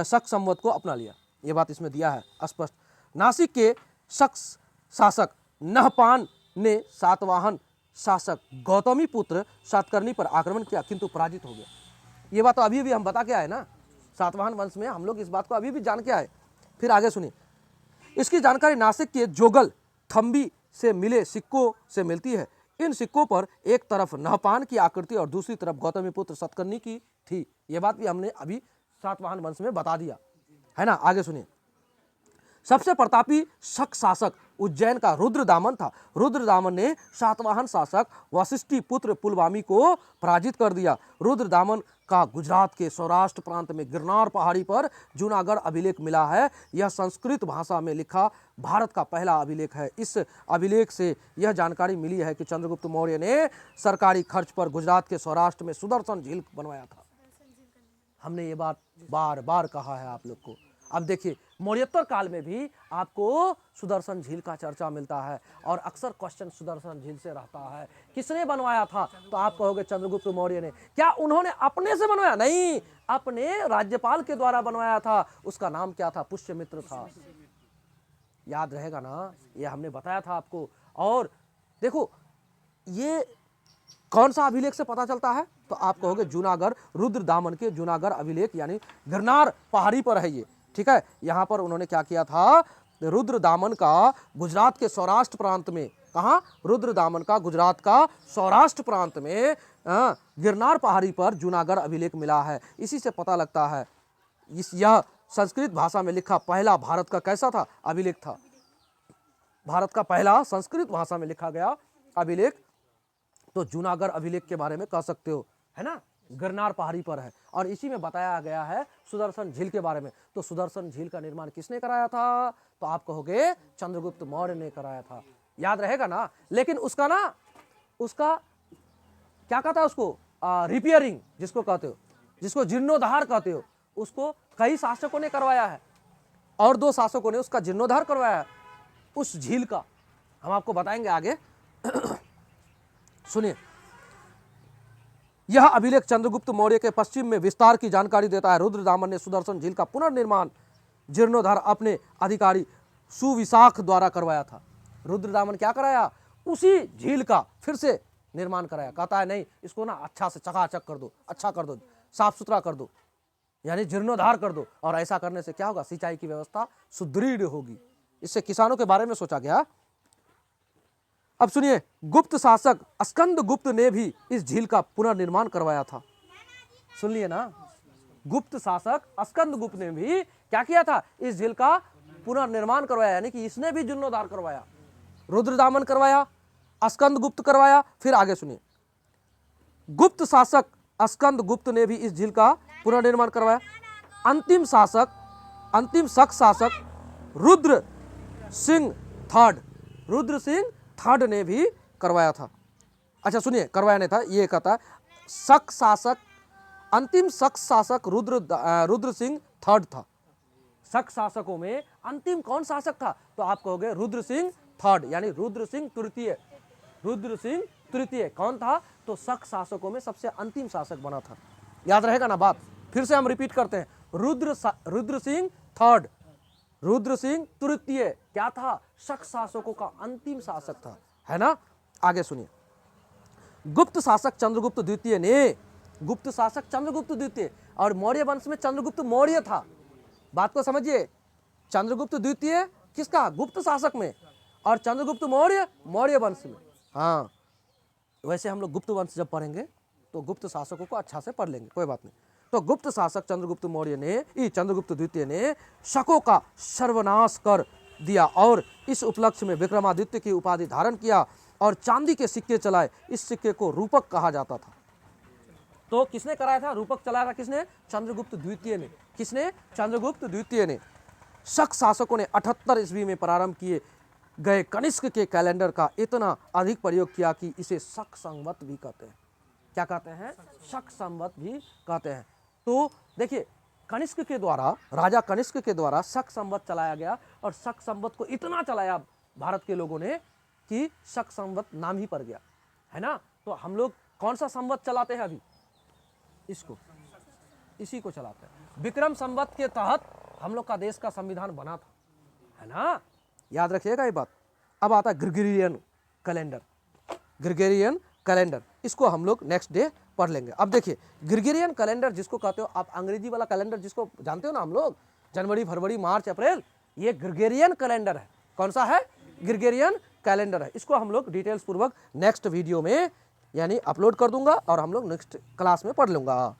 शक संवत को अपना लिया। ये बात इसमें दिया है स्पष्ट। नासिक के शक शासक नहपान ने सातवाहन शासक गौतमी पुत्र सातकर्णी पर आक्रमण किया किंतु पराजित हो गया। ये बात तो अभी भी हम बता के आए ना, सातवाहन वंश में हम लोग इस बात को अभी भी जान के आए। फिर आगे सुनिए, इसकी जानकारी नासिक के जोगल थम्बी से मिले सिक्कों से मिलती है। इन सिक्कों पर एक तरफ नहपान की आकृति और दूसरी तरफ गौतमी पुत्र सातकर्णी की थी। ये बात भी हमने अभी सातवाहन वंश में बता दिया, है ना। आगे सुनिए, सबसे प्रतापी शक शासक उज्जैन का रुद्रदामन था। रुद्रदामन ने सातवाहन शासक वशिष्ठी पुत्र पुलवामी को पराजित कर दिया। रुद्रदामन का गुजरात के सौराष्ट्र प्रांत में गिरनार पहाड़ी पर जूनागढ़ अभिलेख मिला है। यह संस्कृत भाषा में लिखा भारत का पहला अभिलेख है। इस अभिलेख से यह जानकारी मिली है कि चंद्रगुप्त मौर्य ने सरकारी खर्च पर गुजरात के सौराष्ट्र में सुदर्शन झील बनवाया था। हमने ये बात बार बार कहा है आप लोग को। अब देखिए, मौर्योत्तर काल में भी आपको सुदर्शन झील का चर्चा मिलता है और अक्सर क्वेश्चन सुदर्शन झील से रहता है। किसने बनवाया था, तो आप कहोगे चंद्रगुप्त मौर्य ने। क्या उन्होंने अपने से बनवाया, नहीं, अपने राज्यपाल के द्वारा बनवाया था। उसका नाम क्या था, पुष्यमित्र था। याद रहेगा ना, ये हमने बताया था आपको। और देखो, ये कौन सा अभिलेख से पता चलता है, तो आप कहोगे जूनागढ़, रुद्रदामन के जूनागढ़ अभिलेख, यानी गिरनार पहाड़ी पर है ये, ठीक है। यहां पर उन्होंने क्या किया था, रुद्रदामन का गुजरात के सौराष्ट्र प्रांत में, कहां, रुद्रदामन का गुजरात का सौराष्ट्र प्रांत में गिरनार पहाड़ी पर जूनागढ़ अभिलेख मिला है। इसी से पता लगता है यह संस्कृत भाषा में लिखा पहला भारत का कैसा था, अभिलेख था। भारत का पहला संस्कृत भाषा में लिखा गया अभिलेख, तो जूनागढ़ अभिलेख के बारे में कह सकते हो, है ना। गिरनार पहाड़ी पर है और इसी में बताया गया है सुदर्शन झील के बारे में। तो सुदर्शन झील का निर्माण किसने कराया था, तो आप कहोगे चंद्रगुप्त मौर्य ने कराया था। याद रहेगा ना। लेकिन उसका क्या कहता है, उसको रिपेयरिंग जिसको कहते हो, जिसको जीर्णोद्धार कहते हो, उसको कई शासकों ने करवाया है और 2 शासकों ने उसका जीर्णोद्धार करवाया है, उस झील का। हम आपको बताएंगे आगे। सुनिए, यह अभिलेख चंद्रगुप्त मौर्य के पश्चिम में विस्तार की जानकारी देता है। रुद्रदामन ने सुदर्शन झील का पुनर्निर्माण जीर्णोद्धार अपने अधिकारी सुविशाख द्वारा करवाया था। रुद्रदामन क्या कराया, उसी झील का फिर से निर्माण कराया। कहता है नहीं, इसको ना अच्छा से चकाचक कर दो, अच्छा कर दो, साफ सुथरा कर दो, यानी जीर्णोद्धार कर दो। और ऐसा करने से क्या होगा, सिंचाई की व्यवस्था सुदृढ़ होगी। इससे किसानों के बारे में सोचा गया। अब सुनिए, गुप्त शासक स्कंद गुप्त ने भी इस झील का पुनर्निर्माण करवाया था। सुन लिए ना, गुप्त शासक स्कंद गुप्त ने भी क्या किया था, इस झील का पुनर्निर्माण करवाया, यानी कि इसने भी जीर्णोद्धार करवाया। रुद्रदामन करवाया, स्कंद गुप्त करवाया। फिर आगे सुनिए, गुप्त शासक स्कंद गुप्त ने भी इस झील का पुनर्निर्माण करवाया। अंतिम शक शासक रुद्र सिंह थर्ड ने भी करवाया था। अच्छा सुनिए, करवाया नहीं था, ये कहता है शक शासक, अंतिम शक शासक रुद्र सिंह थर्ड था। शक शासकों में अंतिम कौन शासक था? तो आप कहोगे रुद्र सिंह थर्ड, यानी रुद्र सिंह तृतीय। रुद्र सिंह तृतीय कौन था? तो शक शासकों में सबसे अंतिम शासक बना था। याद रहेगा ना बात? फिर से हम रिपीट करते हैं, रुद्र सिंह थर्ड, रुद्र सिंह तृतीय क्या था? शक शासकों का अंतिम शासक था, है ना। आगे सुनिए, गुप्त शासक चंद्रगुप्त द्वितीय ने, गुप्त शासक चंद्रगुप्त द्वितीय, और मौर्य वंश में चंद्रगुप्त मौर्य था। बात को समझिए, चंद्रगुप्त द्वितीय किसका? गुप्त शासक में, और चंद्रगुप्त मौर्य मौर्य वंश में। हाँ, वैसे हम लोग गुप्त वंश जब पढ़ेंगे तो गुप्त शासकों को अच्छा से पढ़ लेंगे, कोई बात नहीं। तो गुप्त शासक चंद्रगुप्त मौर्य ने, चंद्रगुप्त द्वितीय ने शकों का सर्वनाश कर दिया और इस उपलक्ष्य में विक्रमादित्य की उपाधि धारण किया और चांदी के सिक्के चलाए। इस सिक्के को रूपक कहा जाता था। तो किसने कराया था? रूपक चलाया था किसने? चंद्रगुप्त द्वितीय ने। किसने? चंद्रगुप्त द्वितीय ने। शक शासकों ने 78 ईस्वी में प्रारंभ किए गए कनिष्क के कैलेंडर का इतना अधिक प्रयोग किया कि इसे शक संवत भी कहते हैं। क्या कहते हैं? शक संवत भी कहते हैं। तो देखिए, कनिष्क के द्वारा, राजा कनिष्क के द्वारा शक संवत चलाया गया, और शक संवत को इतना चलाया भारत के लोगों ने कि शक संवत नाम ही पड़ गया, है ना। तो हम लोग कौन सा संवत चलाते हैं अभी? इसको, इसी को चलाते हैं। विक्रम संवत के तहत हम लोग का देश का संविधान बना था, है ना। याद रखिएगा ये बात। अब आता है ग्रिगोरियन कैलेंडर। ग्रिगोरियन कैलेंडर, इसको हम लोग नेक्स्ट डे पढ़ लेंगे। अब देखिए, ग्रिगोरियन कैलेंडर जिसको कहते हो आप, अंग्रेजी वाला कैलेंडर जिसको जानते हो ना हम लोग, जनवरी फरवरी मार्च अप्रैल, ये ग्रिगोरियन कैलेंडर है। कौन सा है? ग्रिगोरियन कैलेंडर है। इसको हम लोग डिटेल्स पूर्वक नेक्स्ट वीडियो में यानी अपलोड कर दूंगा और हम लोग नेक्स्ट क्लास में पढ़ लूंगा।